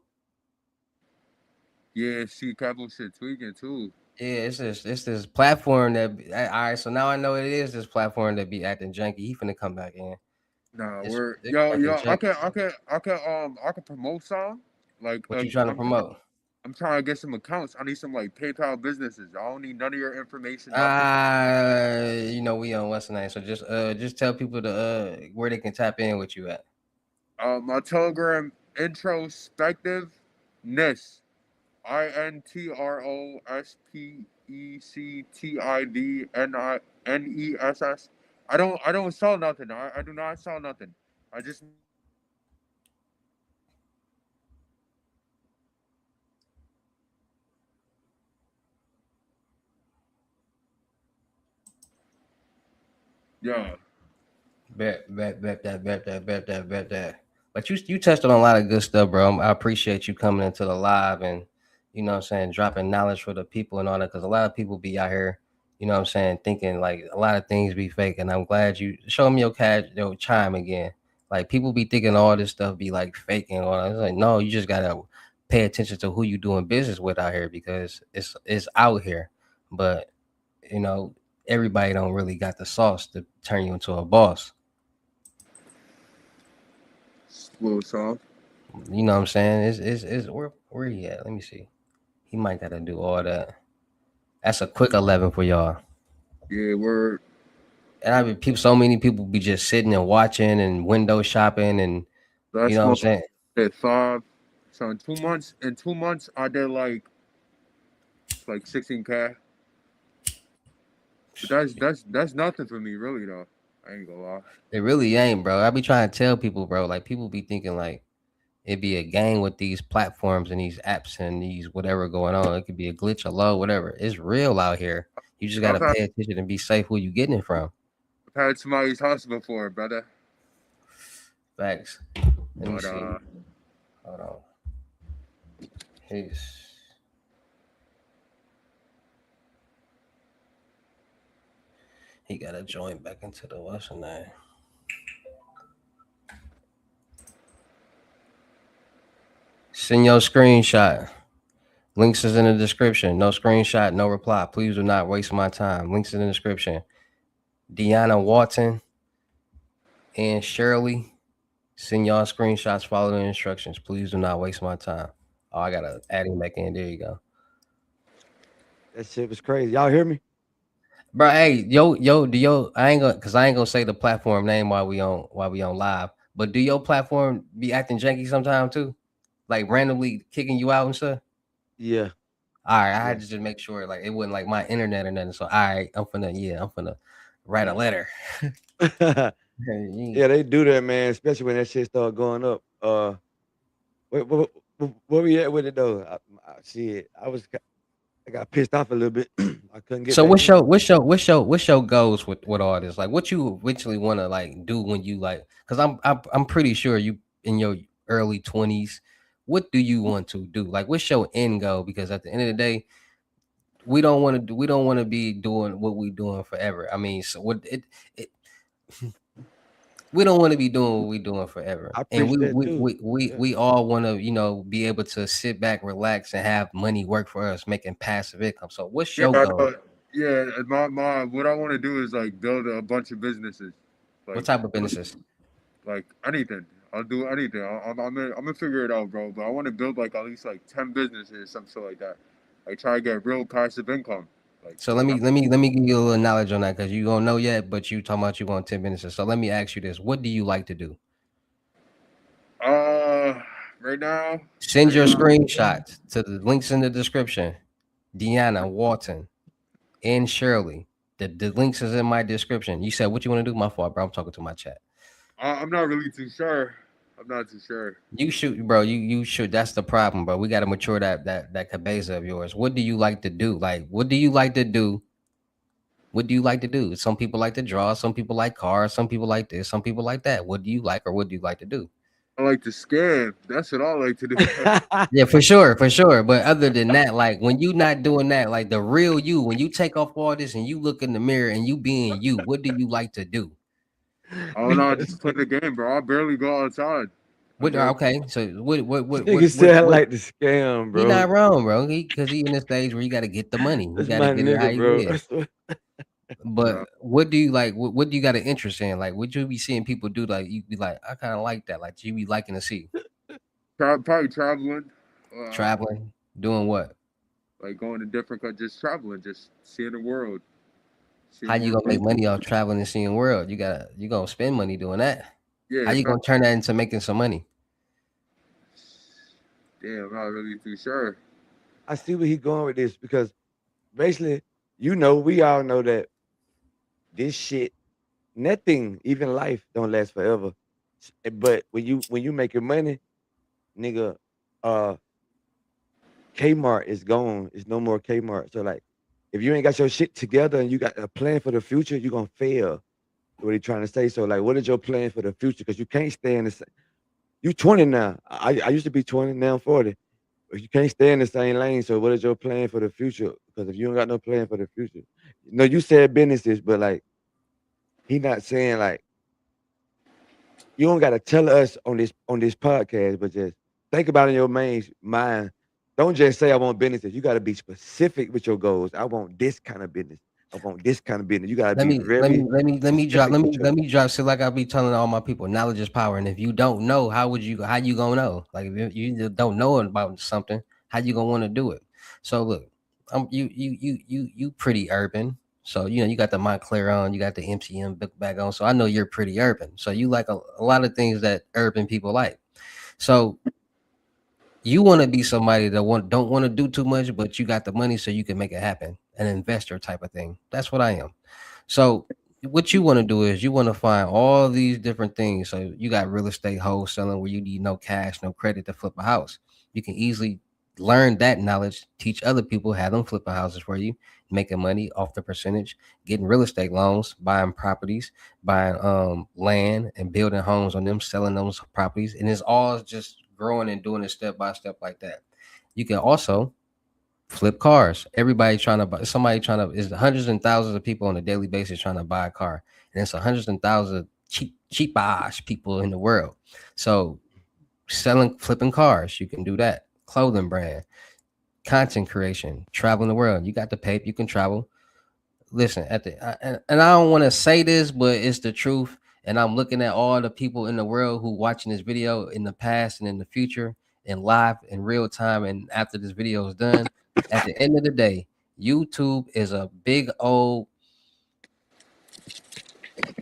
Yeah, see, Cabo shit tweaking too. Yeah, it's this platform that all right. So now I know it is this platform that be acting janky. He finna come back in. Nah, It's we're it yo, acting yo. I janky. can, I can, I can, I can promote some. Like, What you trying to promote? I'm trying to get some accounts. I need some like PayPal businesses. I don't need none of your information. Nothing. You know we on what's the name. So just tell people to where they can tap in with you at. My Telegram introspectiveness. INTROSPECTIDNESS. I don't sell nothing. I do not sell nothing. I just yeah. Bet that. But you touched on a lot of good stuff, bro. I appreciate you coming into the live and you know what I'm saying, dropping knowledge for the people and all that. Because a lot of people be out here, you know what I'm saying, thinking like a lot of things be fake. And I'm glad you show me your chime again. Like people be thinking all this stuff be like fake and all that. It's like no, you just gotta pay attention to who you doing business with out here because it's out here. But you know, everybody don't really got the sauce to turn you into a boss. A little soft. You know what I'm saying? It's where he at? Let me see. He might gotta do all that. That's a quick 11 for y'all. Yeah, we're And I mean, people, so many people be just sitting and watching and window shopping, and you that's know what I'm more saying. at 5. So in 2 months, I did like 16K. But that's nothing for me, really though. I ain't gonna lie. It really ain't, bro. I be trying to tell people, bro. Like people be thinking like it be a gang with these platforms and these apps and these whatever going on. It could be a glitch, a low, whatever. It's real out here. You just I've gotta had, pay attention and be safe who you getting it from. I've had somebody's house before, brother. Facts. Let me But see. Hold on. He's he got to join back into the what's the name? Send your screenshot. Links is in the description. No screenshot, no reply. Please do not waste my time. Links in the description. Deanna Walton and Shirley. Send y'all screenshots. Follow the instructions. Please do not waste my time. Oh, I gotta add him back in. There you go. That shit was crazy. Y'all hear me? Bro, hey, do yo, I ain't gonna say the platform name while we on live. But do your platform be acting janky sometime too? Like randomly kicking you out and stuff? Yeah. All right, I Yeah. had to just make sure like it wasn't like my internet or nothing. So all right, I'm finna write a letter. Yeah, they do that, man, especially when that shit start going up. Where we at with it though? Shit, I got pissed off a little bit. I couldn't get So back in. what's your goals with all this? Like, what you eventually want to like do when you like? Because I'm pretty sure you in your early 20s. What do you want to do? Like, what's your end goal? Because at the end of the day, we don't want to be doing what we doing forever. I mean, so it we don't want to be doing what we doing forever, I and preach that too. Yeah. we all want to be able to sit back, relax, and have money work for us, making passive income. So, what's Yeah, your goal? yeah. My what I want to do is like build a bunch of businesses, What like type of businesses? like anything. I'll do anything. I'm gonna figure it out, bro. But I want to build like at least like 10 businesses, some shit like that. Like try to get real passive income. Like So like let me give you a little knowledge on that because you don't know yet, but you talking about you want 10 minutes. So let me ask you this: what do you like to do? uh right now, Send right your now. screenshots to the links in the description. Deanna Walton and Shirley. The links is in my description. You said what you want to do? My fault, bro. I'm talking to my chat. I'm not really too sure. I'm not too sure. You shoot, bro. You should. That's the problem, bro. We got to mature that cabeza of yours. What do you like to do? Like, what do you like to do? What do you like to do? Some people like to draw. Some people like cars. Some people like this. Some people like that. What do you like, or what do you like to do? I like to scam. That's what I like to do. Yeah, for sure, for sure. But other than that, like when you not doing that, like the real you, when you take off all this and you look in the mirror and you being you, what do you like to do? I don't know. I just play the game, bro. I barely go outside. I What? barely. Okay, so Nigga said I what? like to scam, He bro. not wrong, bro. Because he in the stage where you got to get the money. You That's got to my get it how nigga, you bro. live. Yeah. But what do you like? What do you got an interest in? Like, what you be seeing people do? Like, you be like, I kind of like that. Like, you be liking to see Probably traveling. Uh, traveling, doing what? like going to different countries, just traveling, just seeing the world, How seeing you more gonna make places. money off traveling and seeing the world? You gonna spend money doing that. How Yeah, you gonna turn that into making some money? damn, I'm not really too sure. I see where he going with this because basically, we all know that this shit, nothing, even life, don't last forever. But when you making money, nigga, uh, Kmart is gone. It's no more Kmart. So like, if you ain't got your shit together and you got a plan for the future, you're gonna fail. What he trying to say? So like, what is your plan for the future? Because you can't stay in the same. You 20 now. I used to be 20, now I'm 40. But you can't stay in the same lane. So what is your plan for the future? Because if you don't got no plan for the future, you said businesses, but like he not saying like you don't gotta tell us on this podcast, but just think about it in your main mind. Don't just say I want businesses. You gotta be specific with your goals. I want this kind of business. I want this kind of business. You gotta Let be me let very me let me let me drop specific with your let me drop. So like I be telling all my people, knowledge is power. And if you don't know, how you gonna know? Like if you just don't know about something, how you gonna want to do it? So look, you pretty urban. So you got the Montclair on, you got the MCM book bag on. So I know you're pretty urban. So you like a lot of things that urban people like. So you want to be somebody that don't want to do too much, but you got the money so you can make it happen. An investor type of thing. That's what I am. So what you want to do is you want to find all these different things. So you got real estate wholesaling where you need no cash, no credit to flip a house. You can easily learn that knowledge, teach other people, have them flipping houses for you, making money off the percentage, getting real estate loans, buying properties, buying land and building homes on them, selling those properties. And it's all just growing and doing it step by step like that. You can also flip cars. Everybody trying to buy. Somebody trying to. Is hundreds and thousands of people on a daily basis trying to buy a car, and it's hundreds and thousands of cheap ass people in the world. So selling, flipping cars, you can do that. Clothing brand, content creation, traveling the world. You got the paper, you can travel. Listen, and I don't want to say this, but it's the truth. And I'm looking at all the people in the world who watching this video in the past and in the future, in live in real time. And after this video is done, at the end of the day, YouTube is a big old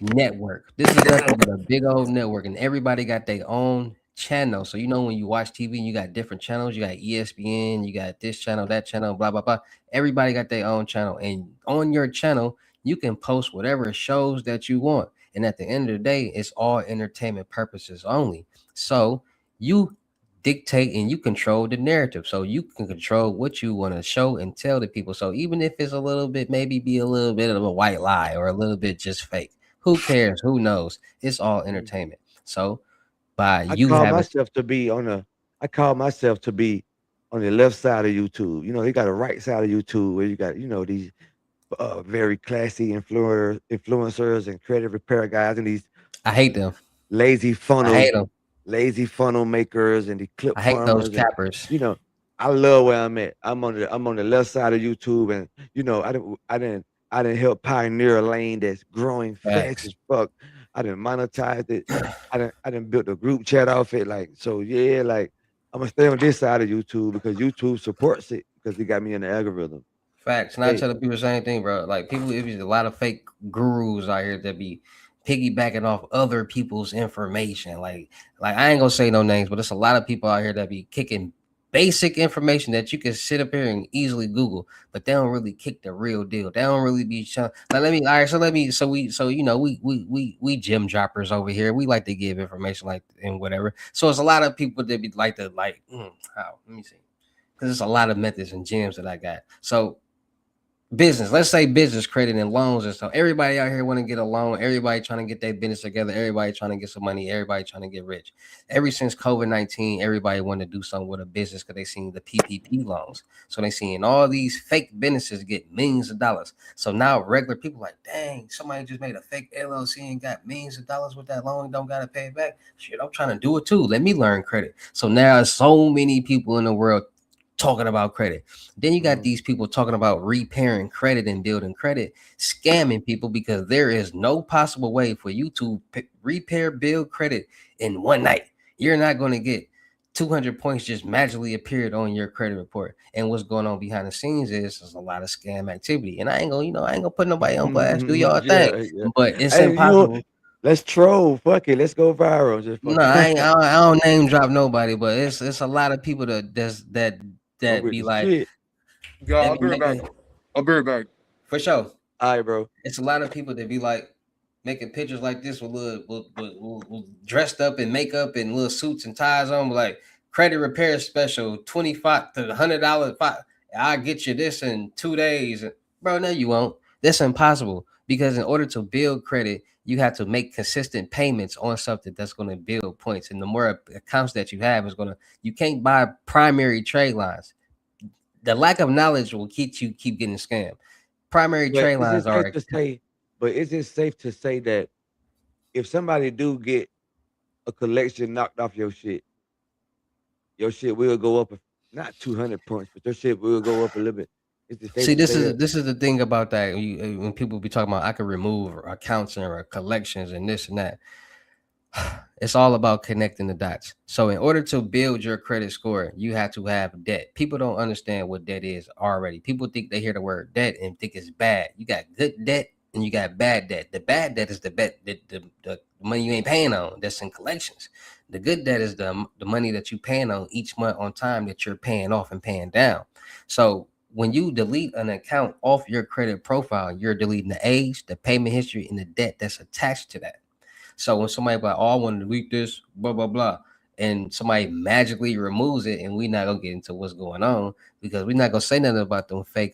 network. This is nothing but a big old network, and everybody got their own channel. So when you watch TV, you got different channels. You got ESPN, you got this channel, that channel, blah blah blah. Everybody got their own channel, and on your channel, you can post whatever shows that you want. And at the end of the day, it's all entertainment purposes only. So you dictate and you control the narrative. So you can control what you want to show and tell the people. So even if it's a little bit, maybe be a little bit of a white lie or a little bit just fake, who cares? Who knows? It's all entertainment. So by I you call having, myself to be on the I call myself to be on the left side of YouTube. You know, they got a right side of YouTube where you got, these very classy influencers and credit repair guys and these I hate them. lazy I hate funnel them. lazy funnel makers and the clip I hate those farmers and cappers. you know I love where I'm at. I'm on the left side of YouTube and I didn't help pioneer a lane that's growing fast Facts. as fuck. I didn't monetize it. I didn't build a group chat off it. Like so yeah, like I'm gonna stay on this side of YouTube because YouTube supports it because it got me in the algorithm. Facts. And I Hey, tell the people the same thing, bro. Like people, if there's a lot of fake gurus out here that be piggybacking off other people's information. Like I ain't gonna say no names, but it's a lot of people out here that be kicking basic information that you can sit up here and easily Google, but they don't really kick the real deal. They don't really be like let me all right, so we gym droppers over here. We like to give information like and whatever. So it's a lot of people that be like to how let me see. Because it's a lot of methods and gyms that I got. So business, let's say business credit and loans and stuff. Everybody out here want to get a loan. Everybody trying to get their business together. Everybody trying to get some money. Everybody trying to get rich. Ever since COVID-19, everybody wanted to do something with a business because they seen the PPP loans. So they seen all these fake businesses get millions of dollars. So now regular people like, dang, somebody just made a fake LLC and got millions of dollars with that loan and don't got to pay it back. Shit, I'm trying to do it too. Let me learn credit. So now so many people in the world talking about credit. Then you got these people talking about repairing credit and building credit, scamming people because there is no possible way for you to repair, build credit in one night. You're not going to get 200 points just magically appeared on your credit report. And what's going on behind the scenes is there's a lot of scam activity. And I ain't gonna put nobody on blast. Do y'all thing, yeah, yeah. but it's Hey, impossible. let's troll. Fuck it. Let's go viral. Just No, fucking I don't name drop nobody, but it's a lot of people I'm that with be the like shit. Yo, that I'll be be right back. making I'll be right back. for sure. All right, bro. It's a lot of people that be like making pictures like this with dressed up in makeup and little suits and ties on, like credit repair special, $25 to $100. I'll get you this in 2 days, bro. No, you won't. That's impossible because in order to build credit, you have to make consistent payments on something that's going to build points, and the more accounts that you have is gonna. You can't buy primary trade lines. The lack of knowledge will keep getting scammed. Primary But trade is lines it safe are to say? But is it safe to say that if somebody do get a collection knocked off your shit will go up, not 200 points, but your shit will go up a little bit. Is it safe See, to this say is that? this is the thing about that. When people be talking about I can remove accounts or collections and this and that, it's all about connecting the dots. So, in order to build your credit score, you have to have debt. People don't understand what debt is already. People think they hear the word debt and think it's bad. You got good debt and you got bad debt. The bad debt is the money you ain't paying on. That's in collections. The good debt is the money that you paying on each month on time that you're paying off and paying down. So when you delete an account off your credit profile, you're deleting the age, the payment history, and the debt that's attached to that. So when somebody like, oh, I want to delete this, blah blah blah, and somebody magically removes it, and we're not gonna get into what's going on because we're not gonna say nothing about them fake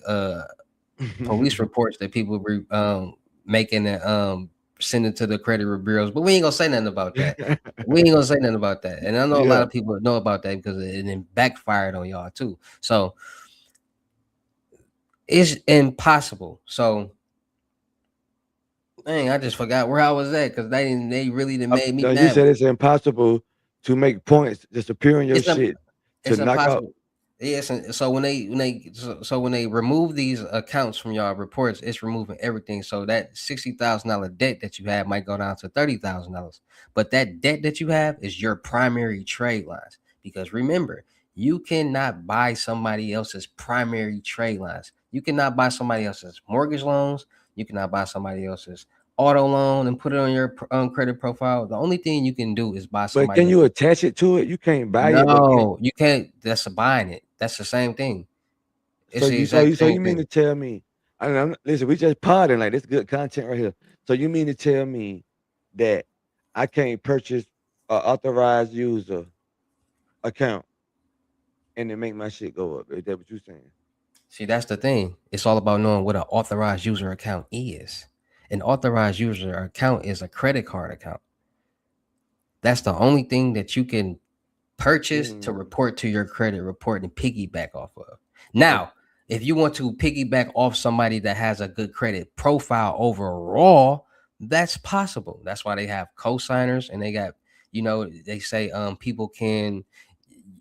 police reports that people were making and sending to the credit bureaus, but we ain't gonna say nothing about that. We ain't gonna say nothing about that. And I know a lot Yeah. of people know about that because it then backfired on y'all too. So it's impossible. So dang, I just forgot where I was at because they really done made me No, you mad. said it's impossible to make points disappear in your It's shit to It's knock out. impossible. Yes, and so when they remove these accounts from your reports, it's removing everything. So that $60,000 debt that you have might go down to $30,000. But that debt that you have is your primary trade lines. Because remember, you cannot buy somebody else's primary trade lines. You cannot buy somebody else's mortgage loans. You cannot buy somebody else's auto loan and put it on your credit profile. The only thing you can do is buy But somebody can you else's. attach it to it? You can't buy it, but can No, you can't. That's a buying it. That's the same thing. so It's the you so exact you so same you mean to thing. tell me? Listen, we just podding like this good content right here. So you mean to tell me that I can't purchase an authorized user account and then make my shit go up. Is that what you saying? See, that's the thing. It's all about knowing what an authorized user account is. An authorized user account is a credit card account. That's the only thing that you can purchase to Mm. report to your credit report and piggyback off of. Okay. Now, if you want to piggyback off somebody that has a good credit profile overall, that's possible. That's why they have co-signers and they got, they say people can,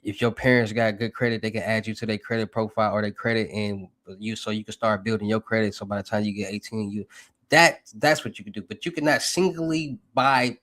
if your parents got good credit, they can add you to their credit profile or their credit and you so you can start building your credit. So by the time you get 18, that's what you can do. But you cannot singly buy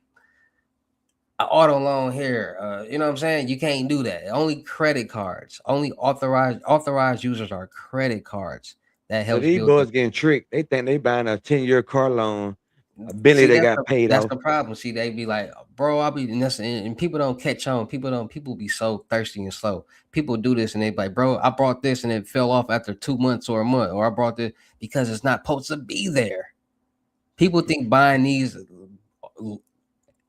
an auto loan here. You know what I'm saying? You can't do that. Only credit cards. Only authorized users are credit cards. That So helps these build the. boys getting tricked. They think they buying a 10-year car loan, a Bentley See, they got paid that's off. the problem. See, they be like, bro, I'll be and people don't catch on. People be so thirsty and slow. People do this and they be like, bro, I brought this and it fell off after 2 months or a month, or I brought this because it's not supposed to be there. People think buying these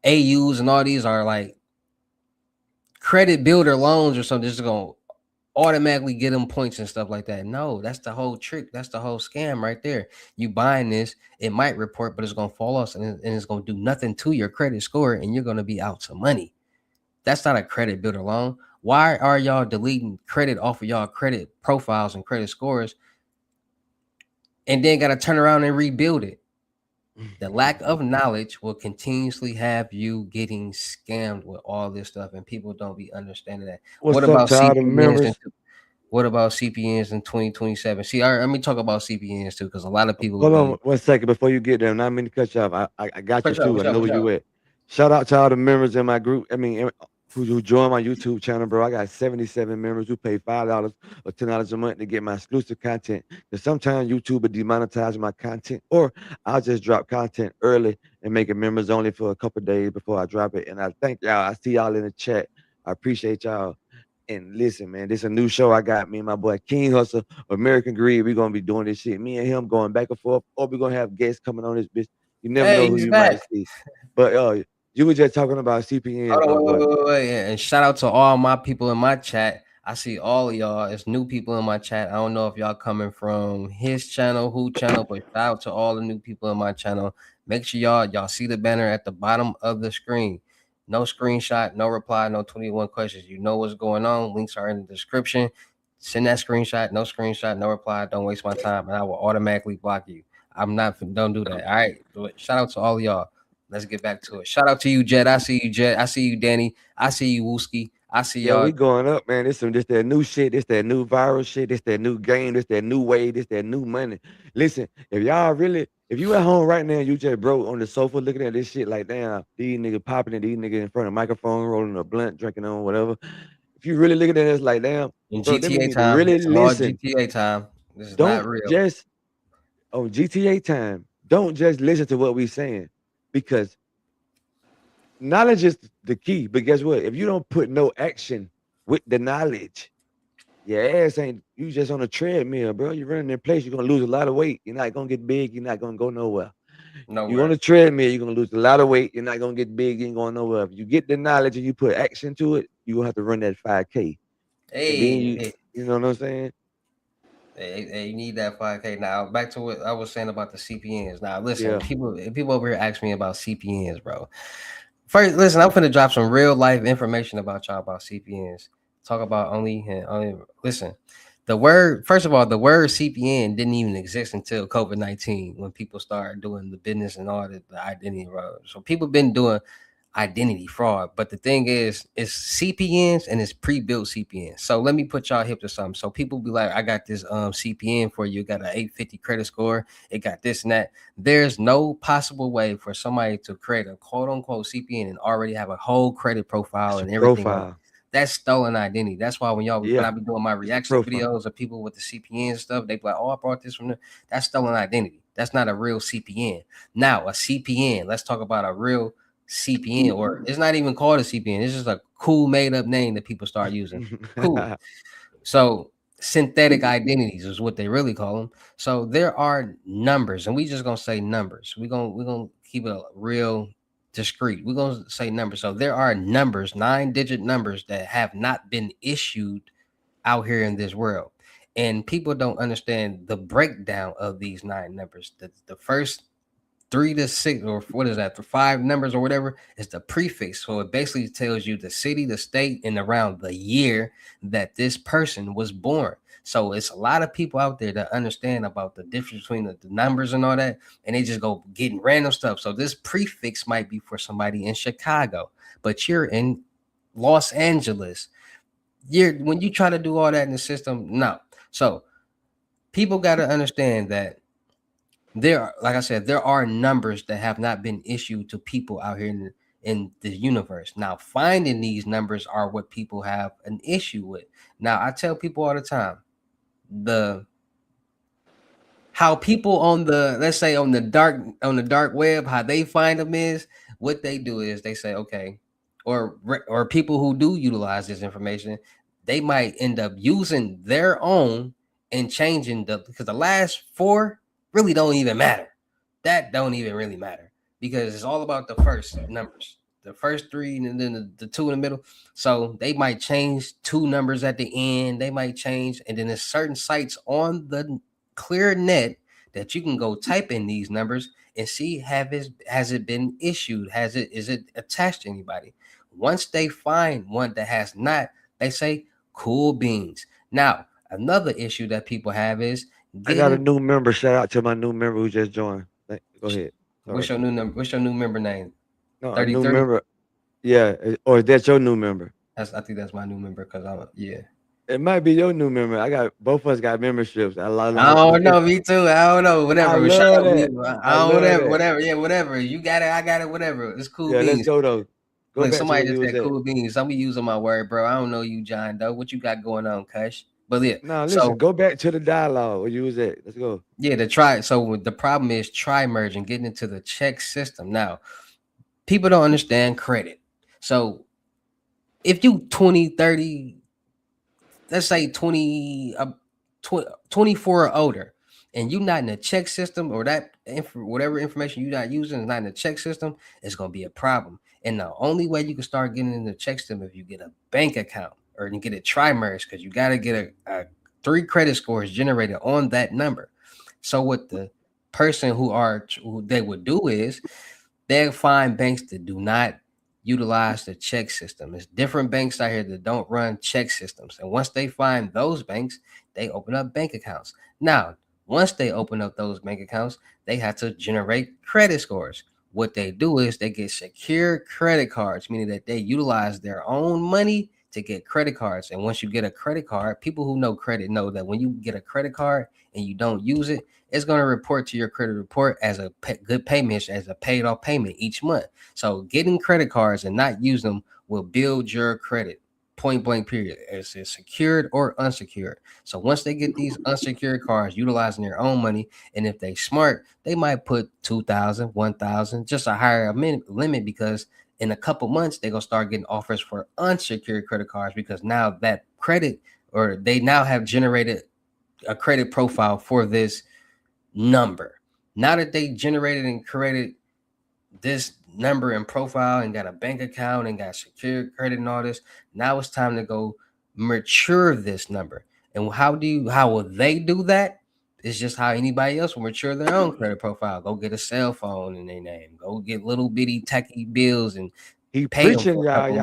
AUs and all these are like credit builder loans or something. Just gonna automatically get them points and stuff like that. No, that's the whole trick. That's the whole scam right there. You buying this, it might report, but it's gonna fall off and it's gonna do nothing to your credit score, and you're gonna be out some money. That's not a credit builder loan. Why are y'all deleting credit off of y'all credit profiles and credit scores, and then gotta turn around and rebuild it? The lack of knowledge will continuously have you getting scammed with all this stuff, and people don't be understanding that. What What's up about to all the CPNs? members? What about CPNs in 2027? See, let me talk about CPNs too, because a lot of people Hold on be 1 second before you get there. Not mean to cut you off. I got for you sure, too. for I sure, know for where you sure. at. Shout out to all the members in my group. I mean, who joined my YouTube channel, bro. I got 77 members who pay $5 or $10 a month to get my exclusive content. Because sometimes YouTube will demonetize my content, or I'll just drop content early and make it members only for a couple days before I drop it. And I thank y'all. I see y'all in the chat. I appreciate y'all. And listen, man, this is a new show I got. Me and my boy King Hustle, American Greed. We're gonna be doing this shit. Me and him going back and forth, or we're gonna have guests coming on this bitch. You never Hey, know who he's you might back. see. But you were just talking about Hold CPNs, on, my wait, boy. wait, wait, wait. And shout out to all my people in my chat. I see all of y'all. It's new people in my chat. I don't know if y'all coming from his channel, who channel, but shout out to all the new people in my channel. Make sure y'all see the banner at the bottom of the screen. No screenshot, no reply, no 21 questions. You know what's going on. Links are in the description. Send that screenshot, no reply. Don't waste my time, and I will automatically block you. I'm not. Don't do that. All right. Shout out to all of y'all. Let's get back to it. Shout out to you, Jed. I see you, Jed. I see you, Danny. I see you, Wooski. I see Yeah, y'all. we going up, man. This that new shit. This that new viral shit. This that new game. This that new way. This that new money. Listen, if you at home right now and you just broke on the sofa looking at this shit like, damn, these niggas popping it, these niggas in front of a microphone, rolling a blunt, drinking on whatever. If you really looking at this like, damn, In bro, then we GTA need to time, really it's all listen. GTA time. This is not Don't real. just on GTA time. Don't just listen to what we saying, because knowledge is the key. But guess what? If you don't put no action with the knowledge, your ass ain't, you just on a treadmill, bro. You're running in place. You're gonna lose a lot of weight. You're not gonna get big. You're not gonna go nowhere. You on Nowhere. a treadmill. You're gonna lose a lot of weight. You're not gonna get big. You ain't going nowhere. If you get the knowledge and you put action to it, you gonna have to run that 5K. And then Hey, hey, you know what I'm saying? hey, you need that 5K. Now, back to what I was saying about the CPNs. Now, listen, Yeah. people over here ask me about CPNs, bro. First, listen, I'm finna drop some real life information about y'all about CPNs. Talk about only listen. The word, first of all, the word CPN didn't even exist until COVID-19 when people started doing the business and all the identity fraud. So people been doing identity fraud. But the thing is, it's CPNs and it's pre-built CPNs. So let me put y'all hip to something. So people be like, I got this CPN for you, got an 850 credit score, it got this and that. There's no possible way for somebody to create a quote unquote CPN and already have a whole credit profile It's a and everything on it. profile. That's stolen identity. That's why when I Yeah. be doing my It's a reaction profile. videos of people with the CPN and stuff, they be like, "Oh, I brought this from there." That's stolen identity. That's not a real CPN. Now, a CPN. Let's talk about a real CPN, or it's not even called a CPN. It's just a cool made up name that people start using. Cool. So synthetic identities is what they really call them. So there are numbers, and we just gonna say numbers. We're gonna keep it real discrete. We're going to say numbers. So there are numbers, 9-digit numbers that have not been issued out here in this world. And people don't understand the breakdown of these 9 numbers. The first 3 to 6, or what is that, the 5 numbers or whatever, is the prefix. So it basically tells you the city, the state, and around the year that this person was born. So it's a lot of people out there that understand about the difference between the numbers and all that, and they just go getting random stuff. So this prefix might be for somebody in Chicago, but you're in Los Angeles. When you try to do all that in the system, no. So people got to understand that like I said, there are numbers that have not been issued to people out here in the universe. Now, finding these numbers are what people have an issue with. Now, I tell people all the time, how people on the, let's say on the dark web, how they find them is what they do is they say, okay, or people who do utilize this information, they might end up using their own and changing because the last 4 really don't even matter. That don't even really matter because it's all about the first numbers, the first 3, and then the 2 in the middle. So they might change 2 numbers at the end. They might change, and then there's certain sites on the clear net that you can go type in these numbers and see has it been issued, is it attached to anybody. Once they find one that has not, they say cool beans. Now another issue that people have is I got a new member. Shout out to my new member who just joined. Go ahead. What's your new number? What's your new member name? No, a new member. Yeah, or is that your new member? I think that's my new member because yeah. It might be your new member. Both of us got memberships. I don't know. Me too. I don't know. Whatever. Whatever. Yeah, whatever. You got it. I got it. Whatever. It's cool. Yeah, beans. Let's go though. Look, somebody just said cool beans. Somebody using my word, bro. I don't know you, John Doe. What you got going on, Kush? But yeah. No, listen. Go back to the dialogue where you was at. Let's go. Yeah, So the problem is tri-merging, getting into the check system. Now, people don't understand credit. So if you 20, 30, let's say 24 or older, and you're not in the check system, or that whatever information you're not using is not in the check system, it's going to be a problem. And the only way you can start getting in the check system if you get a bank account or you get a tri-merge, because you got to get a 3 credit scores generated on that number. So what the person who they would do is they'll find banks that do not utilize the check system. There's different banks out here that don't run check systems. And once they find those banks, they open up bank accounts. Now, once they open up those bank accounts, they have to generate credit scores. What they do is they get secure credit cards, meaning that they utilize their own money to get credit cards. And once you get a credit card, people who know credit know that when you get a credit card and you don't use it, it's going to report to your credit report as a good payment, as a paid off payment each month. So getting credit cards and not use them will build your credit, point blank period. It's secured or unsecured. So once they get these unsecured cards utilizing their own money, and if they smart, they might put 2,000, 1,000, just a higher limit, because in a couple months, they're going to start getting offers for unsecured credit cards, because now that credit, or they now have generated a credit profile for this number. Now that they generated and created this number and profile and got a bank account and got secure credit and all this, now it's time to go mature this number. And how will they do that? It's just how anybody else will mature their own credit profile. Go get a cell phone in their name. Go get little bitty techie bills and pay them for a couple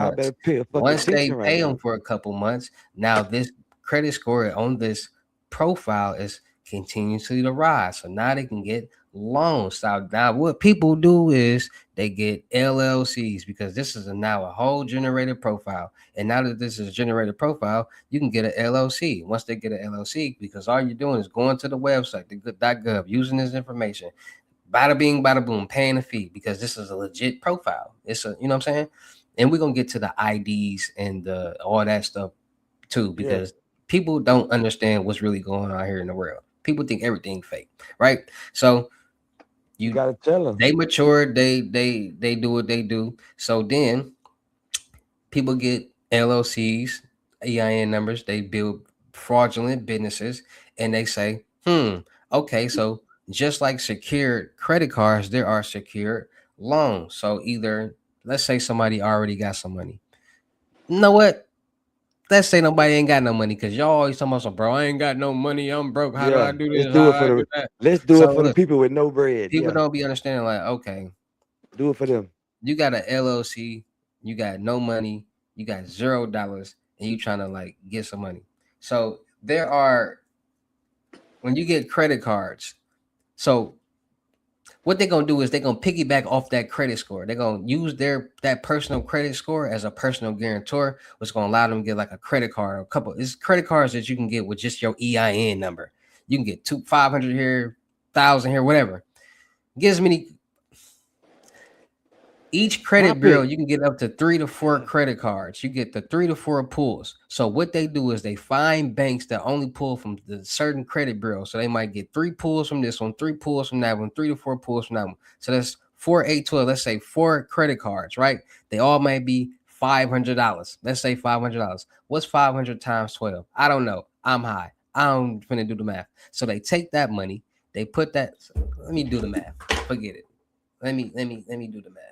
months. Once they pay them for a couple months, now this credit score on this profile is continuously to rise. So now they can get loans. So now what people do is they get LLCs, because this is now a whole generated profile. And now that this is a generated profile, you can get an LLC. Once they get an LLC, because all you're doing is going to the website, the .gov, using this information, bada bing, bada boom, paying a fee, because this is a legit profile. It's a, you know what I'm saying? And we're going to get to the IDs and all that stuff too, because people don't understand what's really going on here in the world. People think everything fake, right? So you gotta tell them. They mature, they do what they do. So then people get LLCs, EIN numbers, they build fraudulent businesses, and they say, okay, so just like secured credit cards, there are secured loan. So either let's say somebody already got some money. You know what? Let's say nobody ain't got no money because y'all always talking about some, bro, I ain't got no money. I'm broke. How do I Yeah, do let's this? do How it do for I do the that? let's do it So for the look, people with no bread. people Yeah, don't be understanding like, okay, do it for them. you got an LLC, you got no money, you got $0, and you trying to like get some money. So there are when you get credit cards. So what they're gonna do is they're gonna piggyback off that credit score. They're gonna use that personal credit score as a personal guarantor, which is gonna allow them to get like a credit card or a couple. It's credit cards that you can get with just your EIN number. You can get 500 here, 1,000 here, whatever. Get as many. Each credit bureau, Topic. you can get up to 3 to 4 credit cards. You get the 3 to 4 pulls. So what they do is they find banks that only pull from the certain credit bureau. So they might get 3 pulls from this one, 3 pulls from that one, 3 to 4 pulls from that one. So that's 4, 8, 12. Let's say 4 credit cards, right? They all might be $500. Let's say $500. What's 500 times 12? I don't know. I'm high. I don't finna do the math. So they take that money, they put that. Let me do the math. Forget it. Let me do the math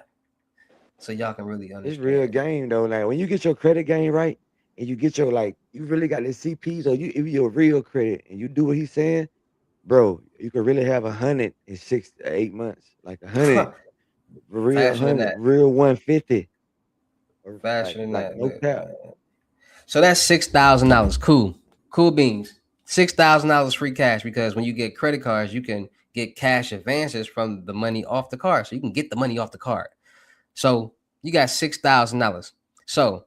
so y'all can really It's real understand. game though. Like when you get your credit game right and you get your like you really got the CPs or you if you're real credit and you do what he's saying, bro, you could really have 100 in 6 to 8 months. Like 100, real Faster than 100, that. real 150. Or Faster like than like that. no cap. So that's $6,000. Cool. Cool beans. $6,000 free cash because when you get credit cards, you can get cash advances from the money off the card. So you can get the money off the card. So you got $6,000. So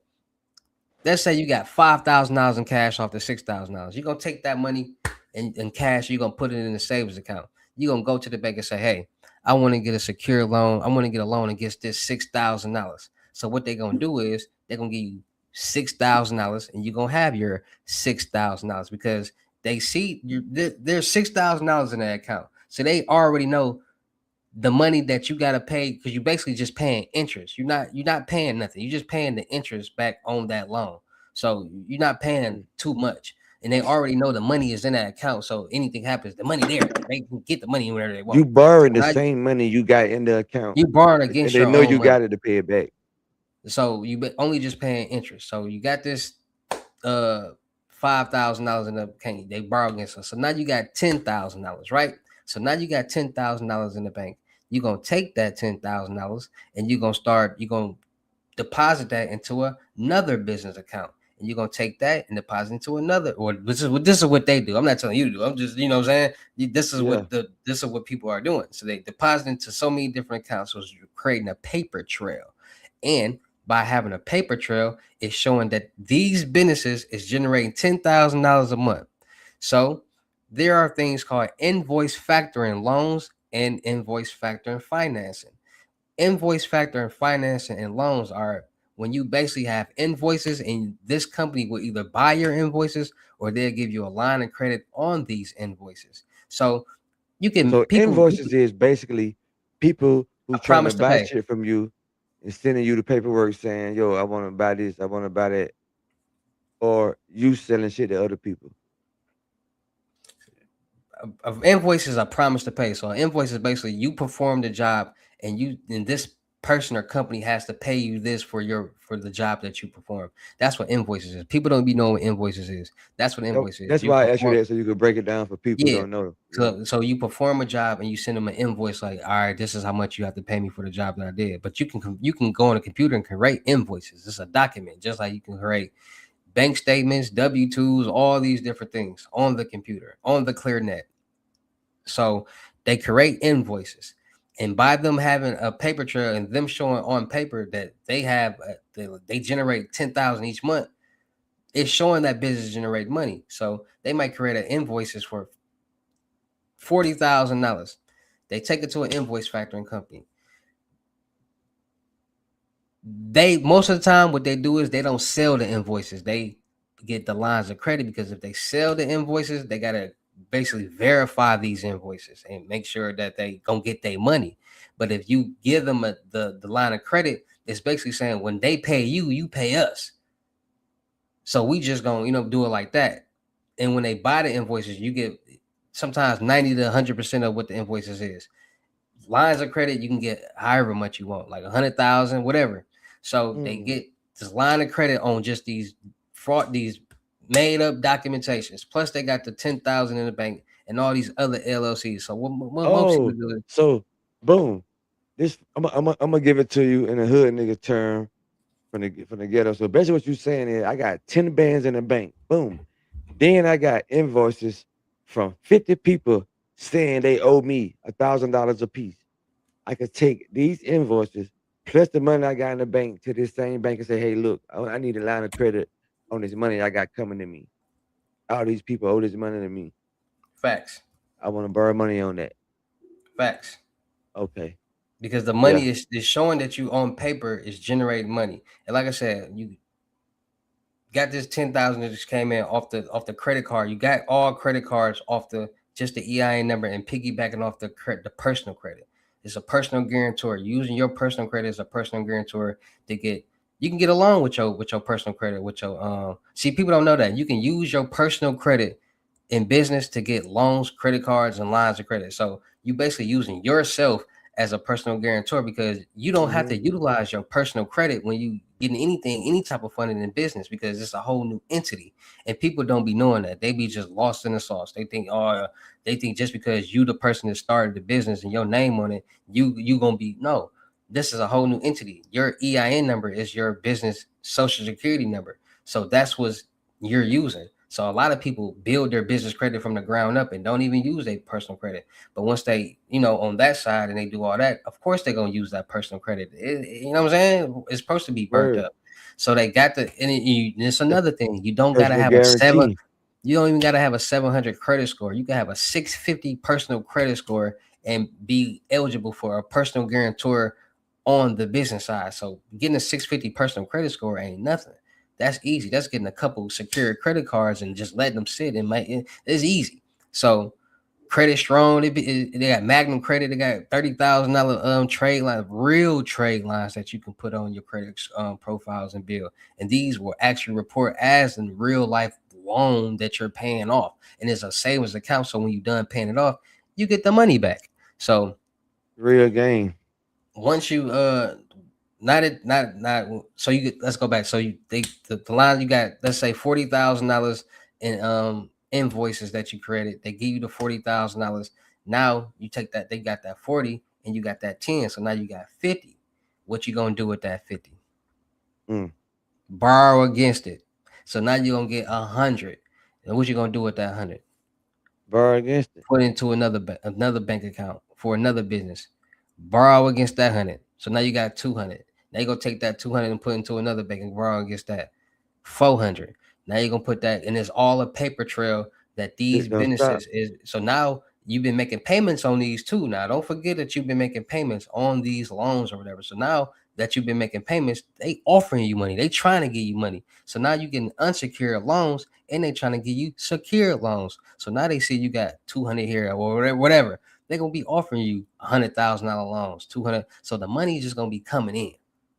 let's say you got $5,000 in cash off the $6,000. You're gonna take that money in cash, you're gonna put it in the savings account. You're gonna go to the bank and say, hey, I want to get a secure loan. I want to get a loan against this $6,000. So what they're gonna do is they're gonna give you $6,000 and you're gonna have your $6,000 because they see there's $6,000 in that account. So they already know the money that you got to pay because you basically just paying interest. You're not paying nothing. You're just paying the interest back on that loan. So you're not paying too much. And they already know the money is in that account. So anything happens, the money there. They can get the money whenever they want. You borrowing So the now same money you got in the account. you borrowing And against they your know own you money. got it to pay it back. So only just paying interest. So you got this uh $5,000 in the account. They borrow against us. So now you got $10,000, right? So now you got $10,000 in the bank. You're gonna take that $10,000 and you're gonna deposit that into another business account. And you're gonna take that and deposit into another, or this is what they do. I'm not telling you to do. I'm just, what I'm saying. This is Yeah. this is what people are doing. So they deposit into so many different accounts. So you're creating a paper trail. And by having a paper trail, it's showing that these businesses is generating $10,000 a month. So there are things called invoice factoring loans and invoice factoring financing. Invoice factoring financing and loans are when you basically have invoices and this company will either buy your invoices or they'll give you a line of credit on these invoices. So So invoices is basically people a who's trying to promise to buy pay. shit from you and sending you the paperwork saying, yo, I want to buy this, I want to buy that. Or you selling shit to other people. Invoice is a promise to pay. So an invoice is basically you perform the job and this person or company has to pay you this for the job that you perform. That's what invoices is. People don't be knowing what invoices is. That's what invoice is. That's You why I asked you perform, that so you could break it down for people who yeah. don't know. Yeah. So you perform a job and you send them an invoice like, all right, this is how much you have to pay me for the job that I did. But you can go on a computer and create invoices. It's a document, just like you can create bank statements, W-2s, all these different things on the computer, on the ClearNet. So they create invoices, and by them having a paper trail and them showing on paper that they have, they generate 10,000 each month. It's showing that business generate money. So they might create an invoices for $40,000. They take it to an invoice factoring company. They most of the time what they do is they don't sell the invoices. They get the lines of credit because if they sell the invoices, they gotta basically verify these invoices and make sure that they gonna get their money. But if you give them the line of credit, it's basically saying when they pay you, you pay us. So we just gonna do it like that. And when they buy the invoices, you get sometimes 90 to 100% of what the invoices is. lines of credit you can get however much you want, like 100,000, whatever. So they get this line of credit on just these made up documentations. Plus they got the 10,000 in the bank and all these other LLCs. So what most people Oh, do is so boom. This I'm gonna give it to you in a hood nigga term from the ghetto. So basically what you saying is I got 10 bands in the bank. Boom. Then I got invoices from 50 people saying they owe me $1,000 a piece. I could take these invoices plus the money I got in the bank to this same bank and say, hey, look, I need a line of credit on this money I got coming to me. All these people owe this money to me. facts. I want to borrow money on that. Facts. Okay. Because the money Yeah. is showing that you on paper is generating money. And like I said, you got this 10,000 that just came in off the credit card. You got all credit cards off the just the EIN number and piggybacking off the personal credit. It's a personal guarantor. Using your personal credit as a personal guarantor to get you can get a loan with your personal credit with your see people don't know that you can use your personal credit in business to get loans, credit cards, and lines of credit. So you basically using yourself as a personal guarantor because you don't have to utilize your personal credit when you getting anything, any type of funding in business because it's a whole new entity. And people don't be knowing that. They be just lost in the sauce. They think, they think just because you the person that started the business and your name on it, you gonna be no. This is a whole new entity. Your EIN number is your business social security number. So that's what you're using. So a lot of people build their business credit from the ground up and don't even use their personal credit. But once they, on that side and they do all that, of course they're gonna use that personal credit. You know what I'm saying? It's supposed to be burnt Word. up. So they got the, and it's The another thing. You don't gotta personal have a seven. guarantee. You don't even gotta have a 700 credit score. You can have a 650 personal credit score and be eligible for a personal guarantor on the business side. So getting a 650 personal credit score ain't nothing. That's easy. That's getting a couple secure credit cards and just letting them sit and it's easy. So credit strong. They got Magnum credit. They got $30,000 trade lines, real trade lines that you can put on your credit profiles and build. And these will actually report as in real life loan that you're paying off. And it's a savings account. So when you're done paying it off, you get the money back. So Real game. once you not so you get, let's go back. So the line you got, let's say $40,000 in invoices that you created. They give you the $40,000. Now you take that, they got that 40 and you got that 10. So now you got 50. What you gonna do with that 50? Borrow against it. So now you're gonna get 100. And what you gonna do with that 100? Borrow against it. Put into another bank account for another business. Borrow against that 100. So now you got 200. Now you're gonna take that 200 and put into another bank and borrow against that 400. Now you're gonna put that, and it's all a paper trail that these businesses is. So now you've been making payments on these too. Now don't forget that you've been making payments on these loans or whatever. So now that you've been making payments, they offering you money. They trying to give you money. So now you getting unsecured loans and they trying to give you secured loans. So now they see you got 200 here or whatever. They're gonna be offering you $100,000 loans, 200. So the money is just gonna be coming in.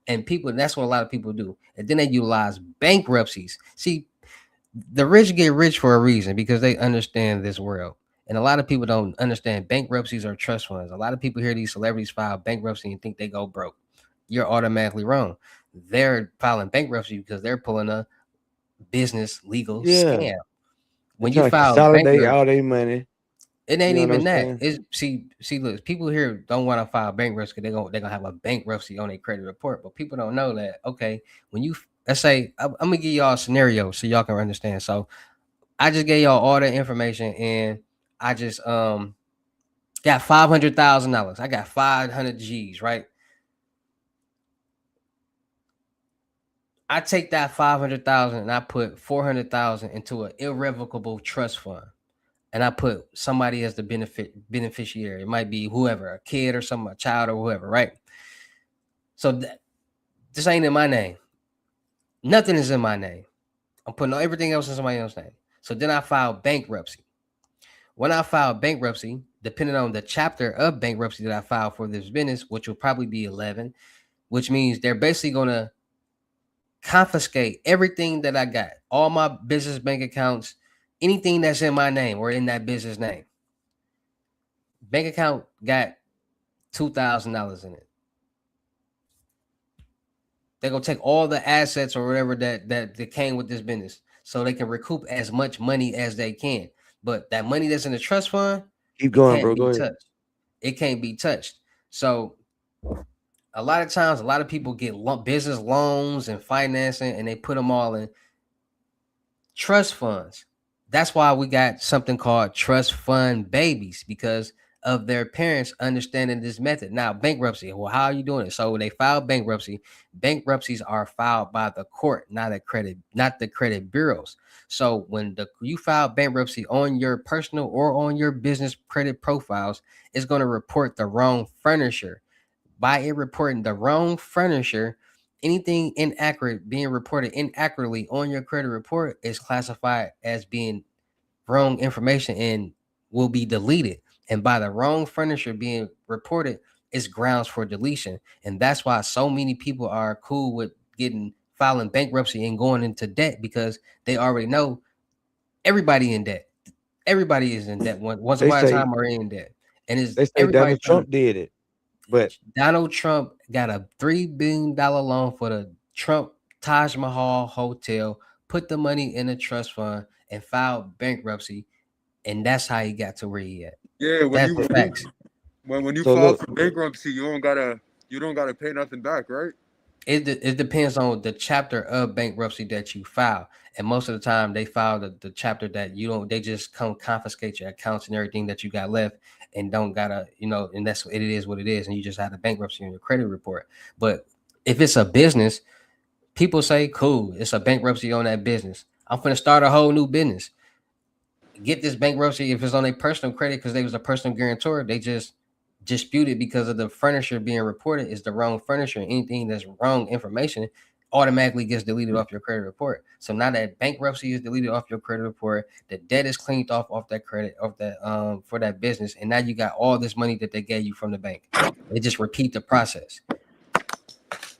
And people, that's what a lot of people do. And then they utilize bankruptcies. See, the rich get rich for a reason because they understand this world. And a lot of people don't understand bankruptcies or trust funds. A lot of people hear these celebrities file bankruptcy and think they go broke. You're automatically wrong. They're filing bankruptcy because they're pulling a business legal scam. When you file consolidate all their money. It ain't even that. It's see, look, people here don't want to file bankruptcy because they're gonna have a bankruptcy on their credit report. But people don't know that, okay, when you let's say I'm gonna give y'all a scenario so y'all can understand. So I just gave y'all all the information and I just got $500,000. I got 500 G's, right? I take that 500,000 and I put 400,000 into an irrevocable trust fund. And I put somebody as the beneficiary. It might be whoever, a kid or some a child or whoever, right? So this ain't in my name. Nothing is in my name. I'm putting everything else in somebody else's name. So then I filed bankruptcy. When I filed bankruptcy, depending on the chapter of bankruptcy that I filed for this business, which will probably be 11, which means they're basically going to confiscate everything that I got, all my business bank accounts, anything that's in my name or in that business name. Bank account got $2,000 in it. They're gonna take all the assets or whatever that came with this business, so they can recoup as much money as they can. But that money that's in the trust fund, Keep it going, can't bro. be Go ahead. touched. It can't be touched. So a lot of times, a lot of people get business loans and financing, and they put them all in trust funds. That's why we got something called trust fund babies, because of their parents understanding this method. Now, bankruptcy. Well, how are you doing it? So when they file bankruptcy, bankruptcies are filed by the court, not the credit bureaus. So when you file bankruptcy on your personal or on your business credit profiles, it's going to report the wrong furniture. By it reporting the wrong furniture, anything inaccurate being reported inaccurately on your credit report is classified as being wrong information and will be deleted. And by the wrong furniture being reported is grounds for deletion. And that's why so many people are cool with filing bankruptcy and going into debt, because they already know everybody in debt. Everybody is in debt once They upon a say time, or in debt. And it's they say everybody Donald Trump did it, but Donald Trump got a $3 billion loan for the Trump Taj Mahal Hotel, put the money in a trust fund, and filed bankruptcy. And that's how he got to where he at. Yeah, That's the facts. when you so file look, for bankruptcy, you don't gotta pay nothing back, right? It depends on the chapter of bankruptcy that you file. And most of the time they file the chapter that you don't, they just come confiscate your accounts and everything that you got left, and don't gotta, and that's it is what it is. And you just have the bankruptcy on your credit report. But if it's a business, people say, cool, it's a bankruptcy on that business. I'm gonna start a whole new business. Get this bankruptcy. If it's on a personal credit because they was a personal guarantor, they just disputed because of the furniture being reported is the wrong furniture. Anything that's wrong information automatically gets deleted off your credit report. So now that bankruptcy is deleted off your credit report, the debt is cleaned off that credit of that for that business, and now you got all this money that they gave you from the bank. They just repeat the process.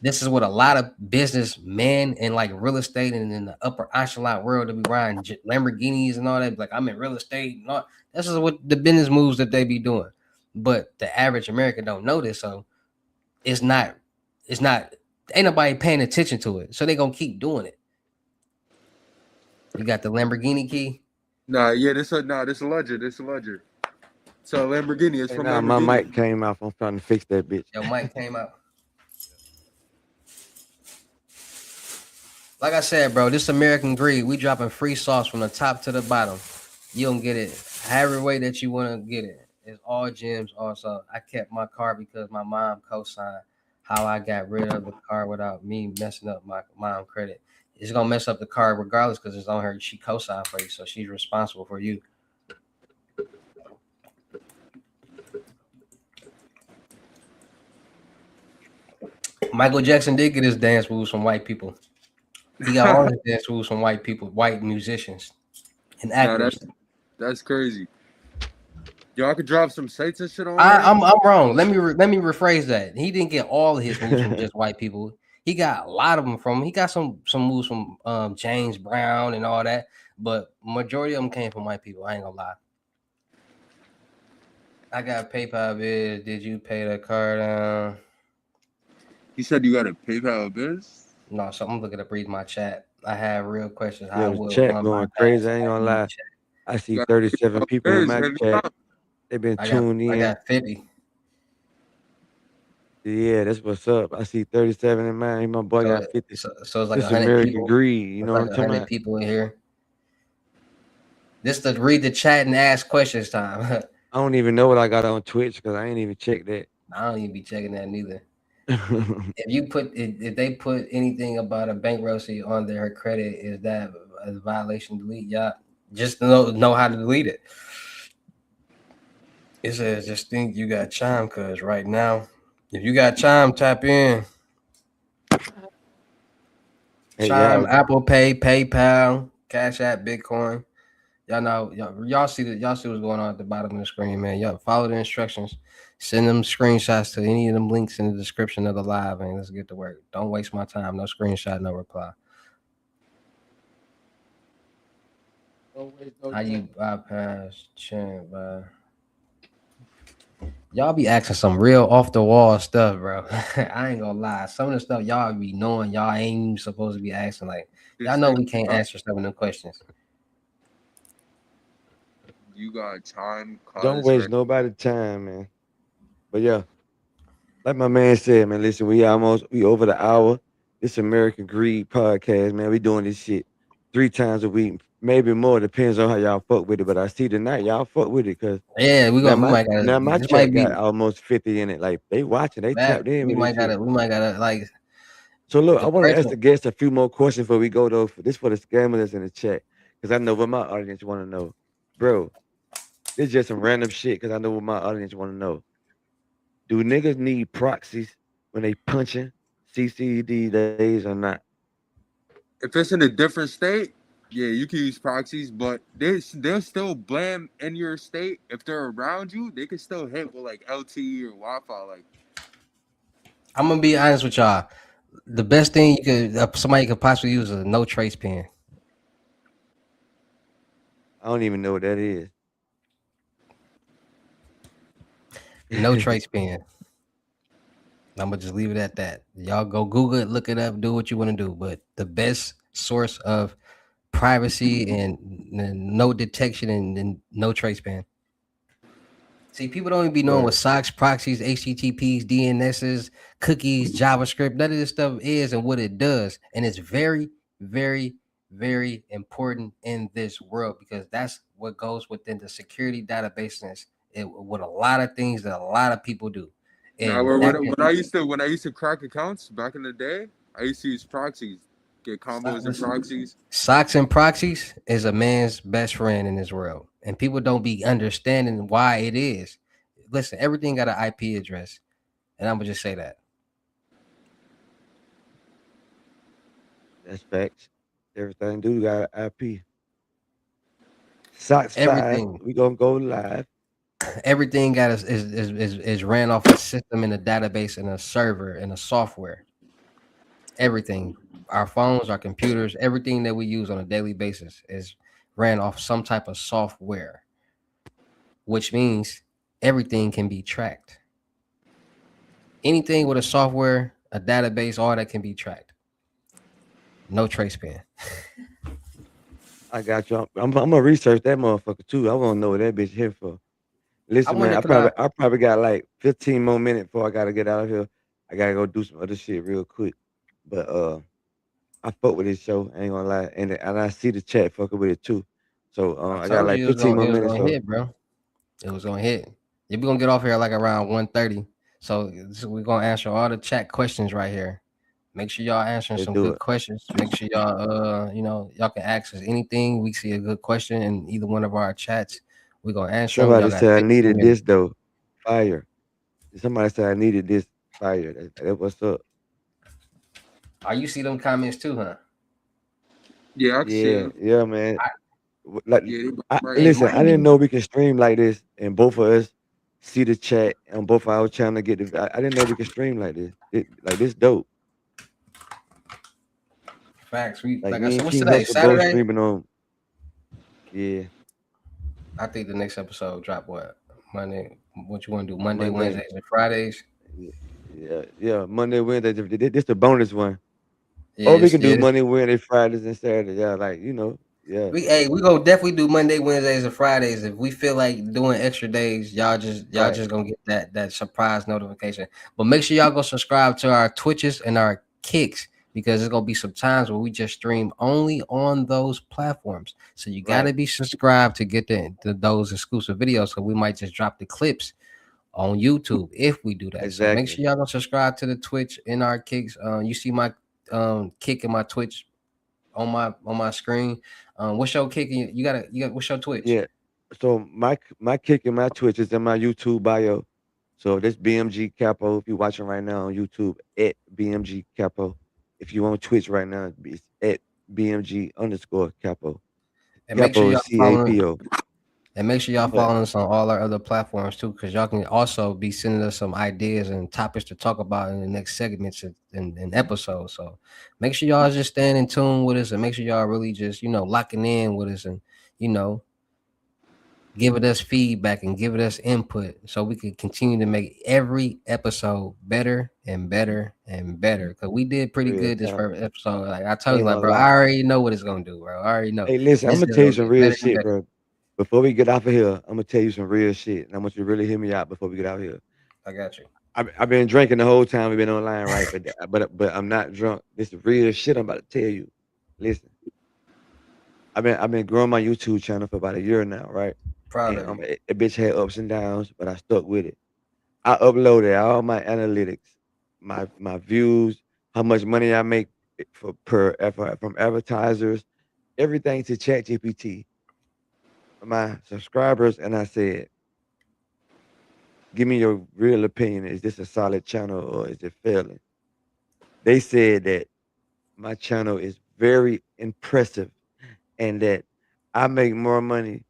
This is what a lot of businessmen and like real estate and in the upper echelon world to be riding Lamborghinis and all that. Like, I'm in real estate and all. This is what the business moves that they be doing. But the average American don't know this, so it's not. Ain't nobody paying attention to it, so they gonna keep doing it. You got the Lamborghini key. This a ledger. This a ledger. So Lamborghini is hey, from now my Lamborghini. mic came off. I'm trying to fix that bitch. Your mic came out. Like I said, bro, this American greed. We dropping free sauce from the top to the bottom. You don't get it however way that you want to get it. It's all gems. Also, I kept my car because my mom co-signed. How I got rid of the car without me messing up my mom credit. It's gonna mess up the car regardless because it's on her. She co-signed for you, so she's responsible for you. Michael Jackson did get his dance moves from white people. He got all his dance moves from white people, white musicians and actors. That's crazy. Yo, I could drop some sites and shit on. I'm wrong. Let me rephrase that. He didn't get all of his moves from just white people. He got a lot of them from. He got some moves from James Brown and all that, but majority of them came from white people. I ain't gonna lie. I got PayPal biz. Did you pay the car down? He said you got a PayPal biz. No, so I'm looking to read my chat. I have real questions. Yeah, the chat going crazy. I ain't gonna lie. I see 37 people in my chat. They've been tuned in. I got 50. Yeah, that's what's up. I see 37 in mine. My boy got 50. So it's like this 100 American people. greed. You know like what I'm talking about? People in here. This to read the chat and ask questions time. I don't even know what I got on Twitch because I ain't even checked that. I don't even be checking that neither. If they put anything about a bankruptcy on their credit, is that a violation? Delete, y'all. Just know how to delete it. It says just think you got Chime, cause right now, if you got Chime, tap in. Hey, Chime, yeah. Apple Pay, PayPal, Cash App, Bitcoin. Y'all know, y'all see what's going on at the bottom of the screen, man. Y'all follow the instructions. Send them screenshots to any of them links in the description of the live, and let's get to work. Don't waste my time. No screenshot, no reply. How you bypass chat by Y'all be asking some real off the wall stuff, bro. I ain't gonna lie. Some of the stuff y'all be knowing y'all ain't even supposed to be asking. Like y'all This know thing, we can't answer some of them questions. you got time, Don't cause waste nobody's time, man. But yeah, like my man said, man, listen, we over the hour. This American Greed podcast, man. We doing this shit 3 times a week, maybe more. Depends on how y'all fuck with it. But I see tonight y'all fuck with it because Yeah, now we my might gotta. now my This might chat be got almost 50 in it. Like they watching, they that. tapped in with this shit. We might gotta like So look, I the want to ask pressure. the guests a few more questions before we go though. For the scammers in the chat, because I know what my audience want to know, bro. It's just some random shit because I know what my audience want to know. Do niggas need proxies when they punching CCD days or not? if it's in a different state, yeah, you can use proxies, but they'll still blame in your state if they're around you. They can still hit with like LTE or Wi-Fi. Like I'm gonna be honest with y'all. The best thing you could somebody could possibly use is a no trace pen. I don't even know what that is. No trace pen. I'm gonna just leave it at that. Y'all go Google it, look it up, do what you want to do. But the best source of privacy and no detection and no trace pen. See, people don't even be knowing what Word. socks, proxies, HTTPs, DNSs, cookies, JavaScript, none of this stuff is and what it does. And it's very, very, very important in this world because that's what goes within the security databases with a lot of things that a lot of people do. now, And that can when I used to crack accounts back in the day, I used to use proxies, get combos and proxies. socks and proxies is a man's best friend in this world. And people don't be understanding why it is. Listen, everything got an IP address. And I'm gonna just say that. That's facts. Everything do got an IP. Socks 5. Everything, We gonna go live. everything got is ran off a system in a database and a server and a software. Everything, our phones, our computers, everything that we use on a daily basis is ran off some type of software, which means everything can be tracked. Anything with a software, a database, all that can be tracked. No trace pen. I got you. I'm gonna research that motherfucker too. I want to know what that bitch here for. I Listen, man, wonder, could I? I probably got like 15 more minutes before I gotta get out of here. I gotta go do some other shit real quick. But I fuck with this show. I ain't gonna lie, and I see the chat fucking with it too. So I I got told like you 15 more it was minutes. gonna So hit, bro. It was gonna hit. Yeah, we're gonna get off here like around 1:30. So we're gonna answer all the chat questions right here. Make sure y'all answering let's some do good it. questions. Make sure y'all y'all can ask us anything. We see a good question in either one of our chats. We're gonna answer them. Y'all Somebody got said I 15 needed minutes. this though. Fire. Somebody said I needed this. Fire. That what's up. Oh, you see them comments too, huh? Yeah, I can see Yeah, it. yeah, man. I, Like, Yeah, right. it listen, I might didn't be know we can stream like this, and both of us see the chat on both our channel. Get the. I didn't know we could stream like this. Like this dope. facts. We Like like I me said, and what's King today? Hustle both Saturday? streaming on. Yeah, I think the next episode drop what? Monday. What you want to do? Monday, Monday. Wednesdays, and Fridays. Yeah, yeah. Monday, Wednesday. This the bonus one. Or we Yes, can do yes. Monday, Wednesday, Fridays, and Saturday. Yeah, like yeah. We gonna definitely do Monday, Wednesdays, and Fridays. If we feel like doing extra days, y'all Right. just gonna get that surprise notification. But make sure y'all go subscribe to our Twitches and our Kicks because there's gonna be some times where we just stream only on those platforms. So you Right. gotta be subscribed to get those exclusive videos. So we might just drop the clips on YouTube if we do that. So make Exactly. sure y'all go subscribe to the Twitch and our Kicks. You see my kick and my Twitch on my screen. What's your kick? You got what's your Twitch? Yeah. So my kick and my Twitch is in my YouTube bio. So this BMG Capo. If you're watching right now on YouTube, at BMG Capo. If you on Twitch right now, it's at BMG underscore Capo. And make sure Capo y'all is following CAPO. and make sure y'all But following us on all our other platforms too, because y'all can also be sending us some ideas and topics to talk about in the next segments and episodes. So make sure y'all just staying in tune with us and make sure y'all really just locking in with us and you know giving us feedback and giving us input so we can continue to make every episode better and better and better. Because we did pretty Real good this talk. first episode. Like I told you, Ain't like, gonna bro, lie. I already know what it's gonna do, bro. I already know Hey, listen, I'm this gonna is tell you gonna some get real better and shit, better. bro. Before we get off of here, I'm gonna tell you some real shit, and I want you to really hear me out before we get out here. I got you. I've been drinking the whole time we've been online, right? But I'm not drunk. This is real shit I'm about to tell you. Listen, I've been growing my YouTube channel for about a year now, right? Proud And of you. a bitch had ups and downs, but I stuck with it. I uploaded all my analytics, my views, how much money I make from advertisers, everything to ChatGPT, my subscribers, and I said, "Give me your real opinion. Is this a solid channel or is it failing?" They said that my channel is very impressive and that I make more money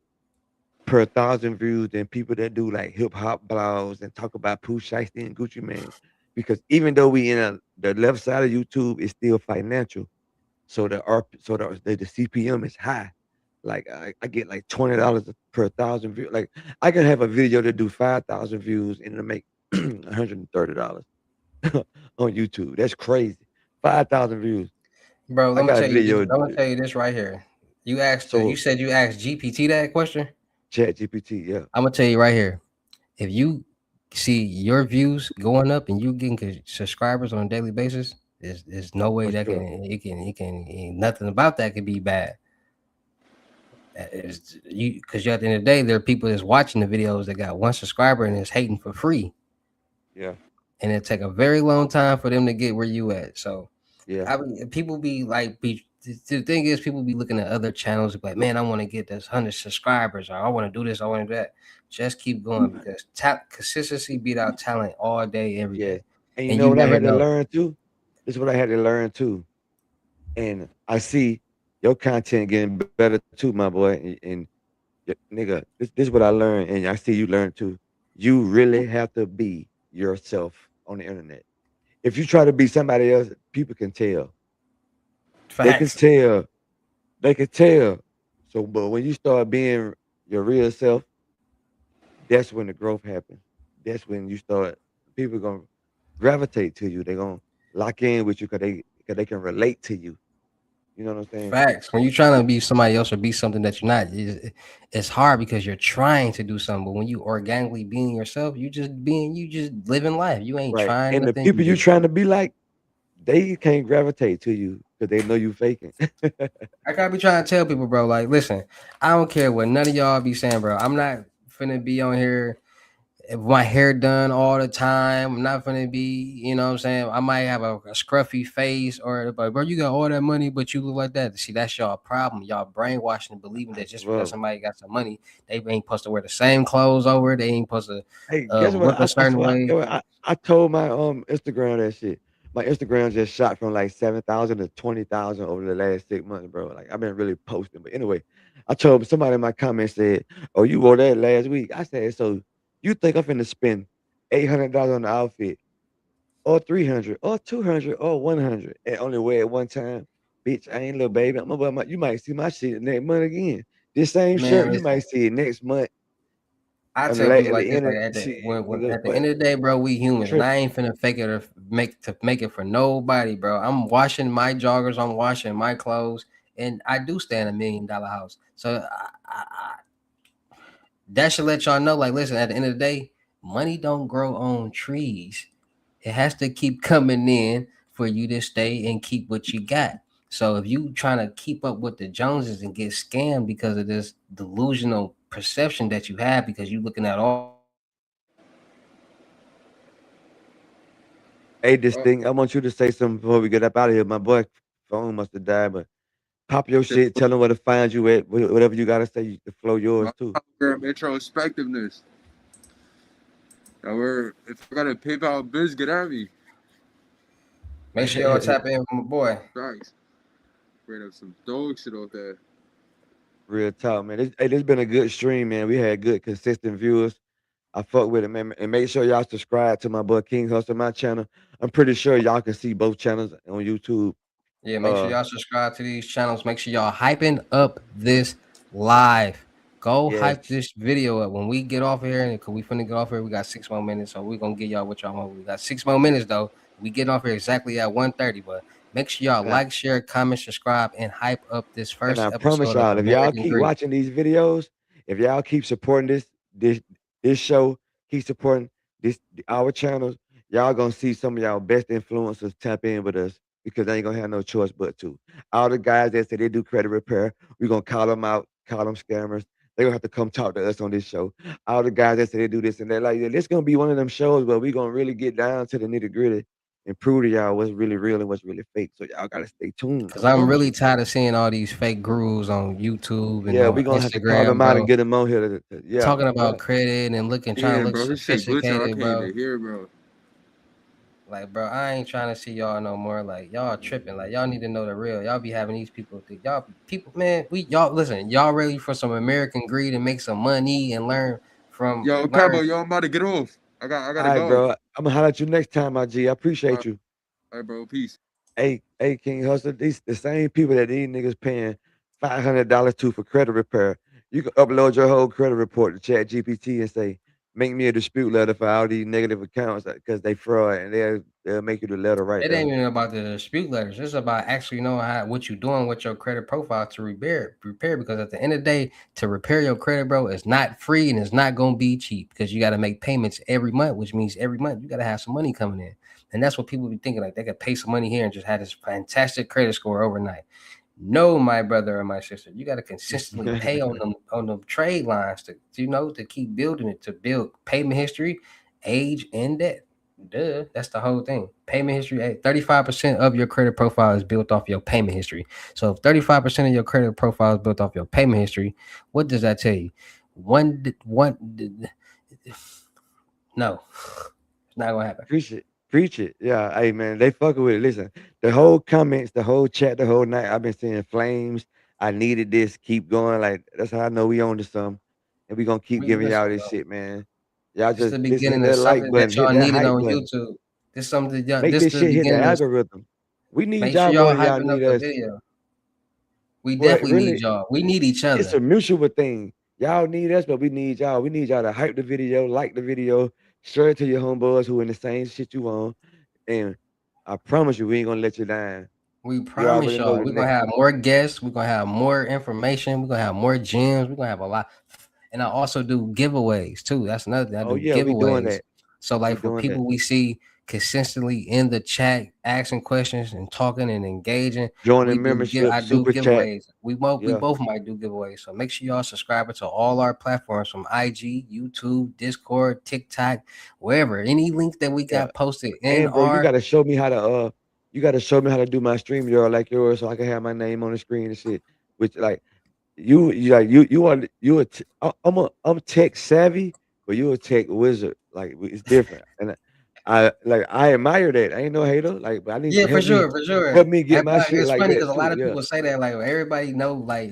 per 1,000 views than people that do like hip hop blogs and talk about Pooh Shiesty and Gucci Man. Because even though we the left side of YouTube is still financial, so the CPM is high. Like I get like $20 per 1,000 views. Like I can have a video that do 5,000 views and it'll make $130 on YouTube. That's crazy. 5,000 views. Bro, I let me got a tell you this. video. I'm gonna tell you this right here. You So said you asked GPT that question. Chat GPT, yeah. I'm gonna tell you right here. If you see your views going up and you getting subscribers on a daily basis, there's no way For that sure. nothing about that could be bad. It's, you because at the end of the day, there are people that's watching the videos that got one subscriber and is hating for free, Yeah. and it take a very long time for them to get where you at. So Yeah. I mean, people be like, the thing is, people be looking at other channels and be like, man, I want to get this 100 subscribers, or I want to do this, I want to do that. Just keep going because consistency beat out talent all day, every Yes. day, And you and know you what I never had to know. learn too? This is what I had to learn too. And I see your content getting better too, my boy. And nigga, this is what I learned, and I see you learn too. You really have to be yourself on the internet. If you try to be somebody else, people can tell. They can Facts. tell. They can tell. So, but when you start being your real self, that's when the growth happens. That's when you start. People gonna gravitate to you. They gonna lock in with you because they can relate to you. You know what I'm saying? Facts. When you're trying to be somebody else or be something that you're not, it's hard because you're trying to do something. But when you organically being yourself, you just living life. You ain't Right. trying And the nothing. You people you just trying to be like, they can't gravitate to you because they know you faking. I gotta be trying to tell people, bro. Like, listen, I don't care what none of y'all be saying, bro. I'm not finna be on here with my hair done all the time. I'm not finna be, you know what I'm saying? I might have a scruffy face or but bro, you got all that money, but you look like that. See, that's y'all problem. Y'all brainwashing and believing that just because Bro, somebody got some money, they ain't supposed to wear the same clothes over. They ain't supposed to hey, guess what? look a certain way. I told my Instagram that shit. My Instagram just shot from like 7,000 to 20,000 over the last 6 months, bro. Like I've been really posting. But anyway, I told somebody in my comments said, "Oh, you wore that last week." I said, "So you think I'm finna spend $800 on the outfit, or 300, or 200, or 100, and only wear it one time? Bitch, I ain't little baby. I'm about my, you might see my shit next month again. This same shirt, Man, you listen. might see it next month. I On the tell people at like the this, end like of shit, when nigga, at the but end of the day, bro, we humans, and trip. I ain't finna fake it or make it for nobody, bro. I'm washing my joggers, I'm washing my clothes, and I do stay in $1 million house. So that should let y'all know, like, listen, at the end of the day, money don't grow on trees. It has to keep coming in for you to stay and keep what you got. So if you trying to keep up with the Joneses and get scammed because of this delusional perception that you have because you looking at all Hey, this thing, I want you to say something before we get up out of here. My boy phone must have died, but pop your shit. Tell them where to find you at. Whatever you gotta say, the flow yours My too. introspectiveness. Now if I got a PayPal biz, get at me. make sure y'all tap in with my boy. Thanks. Bring up some dog shit out there. Real talk, man. This been a good stream, man. We had good, consistent viewers. I fuck with it, man. And make sure y'all subscribe to my boy King Hustle, my channel. I'm pretty sure y'all can see both channels on YouTube. Yeah, make sure Uh, y'all subscribe to these channels. Make sure y'all hyping up this live. Go Yes. hype this video up when we get off here, and cause we finna get off here. We got 6 more minutes, so we gonna get y'all what y'all want. We got 6 more minutes though. We get off here exactly at 1:30. But make sure y'all And I, like, share, comment, subscribe, and hype up this and first I promise episode of y'all, if y'all American keep Greed. watching these videos, if y'all keep supporting this show, keep supporting our channels, y'all gonna see some of y'all best influencers tap in with us because they ain't gonna have no choice but to. All the guys that say they do credit repair, we gonna call them out, call them scammers. They gonna have to come talk to us on this show. All the guys that say they do this and that, like this gonna be one of them shows where we gonna really get down to the nitty gritty and prove to y'all what's really real and what's really fake. So y'all gotta stay tuned. Cause I I'm promise really you. tired of seeing all these fake gurus on YouTube and Yeah, on we gonna have to call Instagram, them out and bro, get them on here. Yeah, talking yeah. about credit and trying to Yeah, look bro. This shit glitching. I sophisticated, can't bro. even hear, bro. Like, bro, I ain't trying to see y'all no more. Like, y'all tripping. Like, y'all need to know the real. Y'all be having these people think y'all people, man. Y'all listen. Y'all ready for some American greed and make some money and learn Yo, learn. Cabo, yo, I'm about to get off. I All gotta right, go. bro. I'm gonna holler at you next time, my G. I All appreciate you. right, bro. Peace. Hey, King Hustler. These the same people that these niggas paying $500 to for credit repair. You can upload your whole credit report to Chat GPT and say, "Make me a dispute letter for all these negative accounts because they fraud," and they'll make you the letter right It there. ain't even about the dispute letters. It's about actually knowing what you're doing with your credit profile to repair. Because at the end of the day, to repair your credit, bro, it's not free and it's not gonna be cheap because you got to make payments every month, which means every month you got to have some money coming in. And that's what people be thinking, like they could pay some money here and just have this fantastic credit score overnight. No, my brother or my sister, you got to consistently pay on them trade lines to keep building it, to build payment history, age, and debt. Duh, that's the whole thing. Payment history, 35% of your credit profile is built off your payment history. So if 35% of your credit profile is built off your payment history, what does that tell you? No, it's not gonna happen. Preach it. Yeah, hey man, they fucking with it. Listen, the whole comments, the whole chat, the whole night, I've been seeing flames. I needed this. Keep going. Like that's how I know we on to some, and we gonna keep giving Listen, y'all this bro. shit, man. Y'all This just the listen, hit beginning of that like something that button, hit y'all that needed hype on button. YouTube. This something y'all. Make This this the shit hit the beginning of. algorithm. We need Make sure y'all more y'all than y'all hyping up need the us. video. We Well, definitely need really, y'all. We need each it's other. a mutual thing. Y'all need us, but we need y'all. We need y'all to hype the video, like the video, share it to your homeboys who in the same shit you on. And I promise you, we ain't gonna let you down. We You promise already know y'all. the We're gonna next. have more guests. We're gonna have more information. We're gonna have more gems. We're gonna have a lot. And I also do giveaways too. That's another thing. I Oh do yeah, we doing giveaways. that. So We like for doing that. people we see consistently in the chat, asking questions and talking and engaging, Joining membership, I do super chat. giveaways. We Yeah, both might do giveaways. So make sure y'all subscribe to all our platforms from IG, YouTube, Discord, TikTok, wherever. Any link that we yeah. got posted in And bro, our you gotta show me how to do my stream, y'all, like yours, so I can have my name on the screen and shit. Which like I'm tech savvy, but you a tech wizard. Like it's different, and I admire that. I ain't no hater. Like, but I need Yeah, to for sure, for help sure. me get my Everybody, shit it's like funny because that a lot too. of Yeah, people say that, like everybody know, like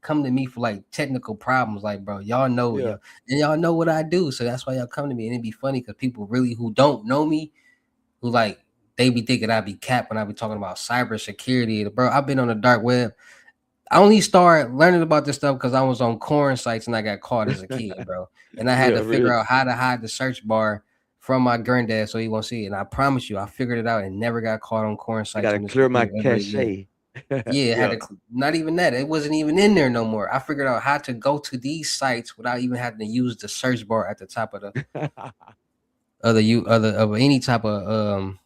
come to me for like technical problems, like bro, y'all know, yeah. and y'all know what I do, so that's why y'all come to me, and it'd be funny because people really who don't know me, who like they be thinking I be capping, I be talking about cybersecurity, bro. I've been on the dark web. I only started learning about this stuff because I was on corn sites and I got caught as a kid, bro. And I had Yeah, to figure really. out how to hide the search bar from my granddad so he won't see it. And I promise you, I figured it out and never got caught on corn I sites gotta on this clear my computer ever cache. again. Yeah, it had Yeah. to not even that. It wasn't even in there no more. I figured out how to go to these sites without even having to use the search bar at the top of the of any type of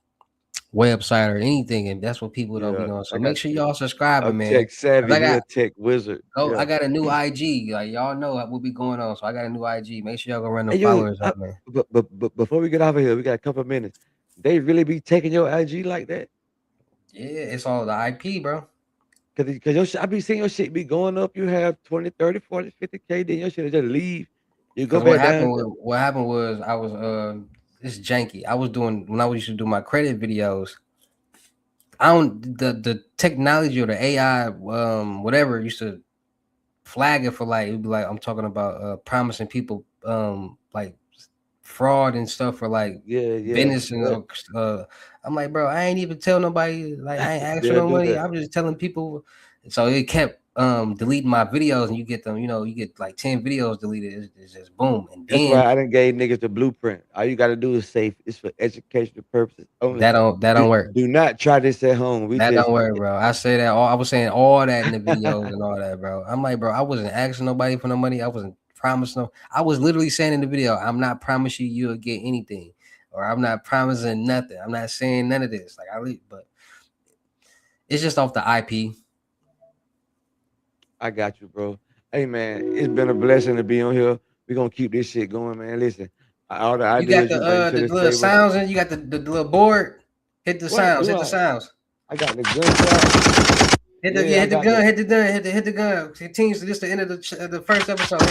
website or anything. And that's what people don't be Yeah, doing. So I make got sure y'all subscribing, I'm man. tech Cause savvy. I He got a tech wizard. I Yeah. got a new IG. Like y'all know what be going on. So I got a new IG. Make sure y'all go run them Hey, yo, followers up, man. but before we get off of here, we got a couple of minutes. They really be taking your IG like that? Yeah, it's all the IP, bro. Cause I be seeing your shit be going up. You have 20, 30, 40, 50K, then your shit just leave. You go Because back down. what happened was I was it's janky. I was doing when I used to do my credit videos. I don't the technology or the AI whatever used to flag it for like it'd be like I'm talking about promising people like fraud and stuff for like Yeah. business and I'm like, bro, I ain't even tell nobody, like I ain't asked for They'll no do money. that. I'm just telling people. So it kept deleting my videos and you get them, you get like 10 videos deleted. It's just boom. And That's why then I done gave niggas the blueprint. All you gotta do is safe. It's for educational purposes only. that don't work. Do not try this at home. We That just don't work, bro. I say that I was saying all that in the videos and all that, bro. I'm like, bro, I wasn't asking nobody for no money. I wasn't promising no. I was literally saying in the video, I'm not promising you'll get anything, or I'm not promising nothing. I'm not saying none of this. But it's just off the IP. I got you, bro. Hey man, it's been a blessing to be on here. We're gonna keep this shit going, man. Listen, all the You got ideas you bring to the this little table. sounds and you got the little board. Hit the What? sounds. You Hit the know, sounds. I got the gunshot. Hit the Yeah, I hit the got gun. the Hit the gun. Hit the gun. Continues to this the end of the first episode.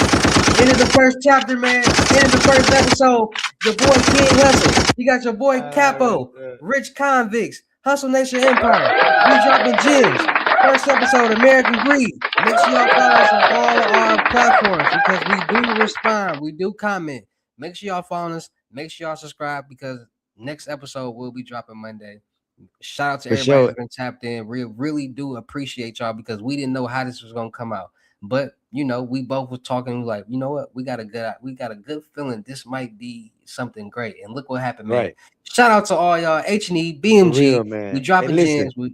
End of the first chapter, man. End of the first episode. Your boy King Hustle. You got your boy Capo. Rich Convicts. Hustle Nation Empire. We dropping gems. First episode, American Greed. Make sure y'all follow us on all of our platforms because we do respond. We do comment. Make sure y'all follow us. Make sure y'all subscribe because next episode will be dropping Monday. Shout out to For everybody sure. that's been tapped in. We really do appreciate y'all because we didn't know how this was gonna come out. But we both were talking like, you know what? We got a good feeling this might be something great. And look what happened, man. Right. Shout out to all y'all H&E, For BMG. real, man. We dropping And listen, gems.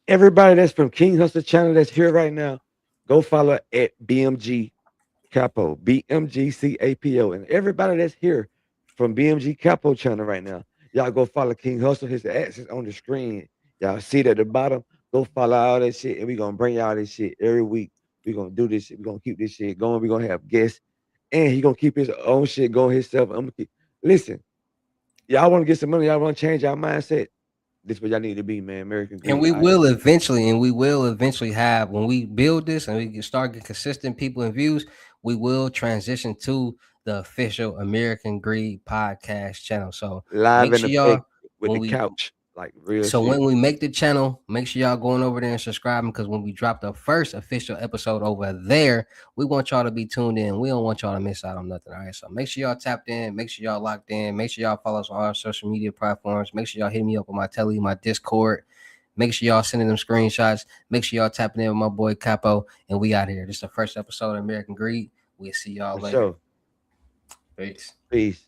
everybody that's from King Hustle channel that's here right now, go follow at BMG Capo, BMGCAPO. And everybody that's here from BMG Capo channel right now, y'all go follow King Hustle. His ads is on the screen. Y'all see it at the bottom. Go follow all that shit. And we're gonna bring y'all this shit every week. We're gonna do this shit. We're gonna keep this shit going. We're gonna have guests. And he gonna keep his own shit going himself. Listen, y'all want to get some money, y'all want to change our mindset. This is what y'all need to be, man. American Greed. And we will eventually have, when we build this and we can start getting consistent people and views, we will transition to the official American Greed podcast channel. So live make in sure y'all effect with the couch, like real So shit. when we make the channel, make sure y'all going over there and subscribing because when we drop the first official episode over there, we want y'all to be tuned in. We don't want y'all to miss out on nothing. All right. So make sure y'all tapped in. Make sure y'all locked in. Make sure y'all follow us on our social media platforms. Make sure y'all hit me up on my telly, my Discord. Make sure y'all sending them screenshots. Make sure y'all tapping in with my boy Capo. And we out here. This is the first episode of American Greed. We'll see y'all For later. sure. Peace. Peace.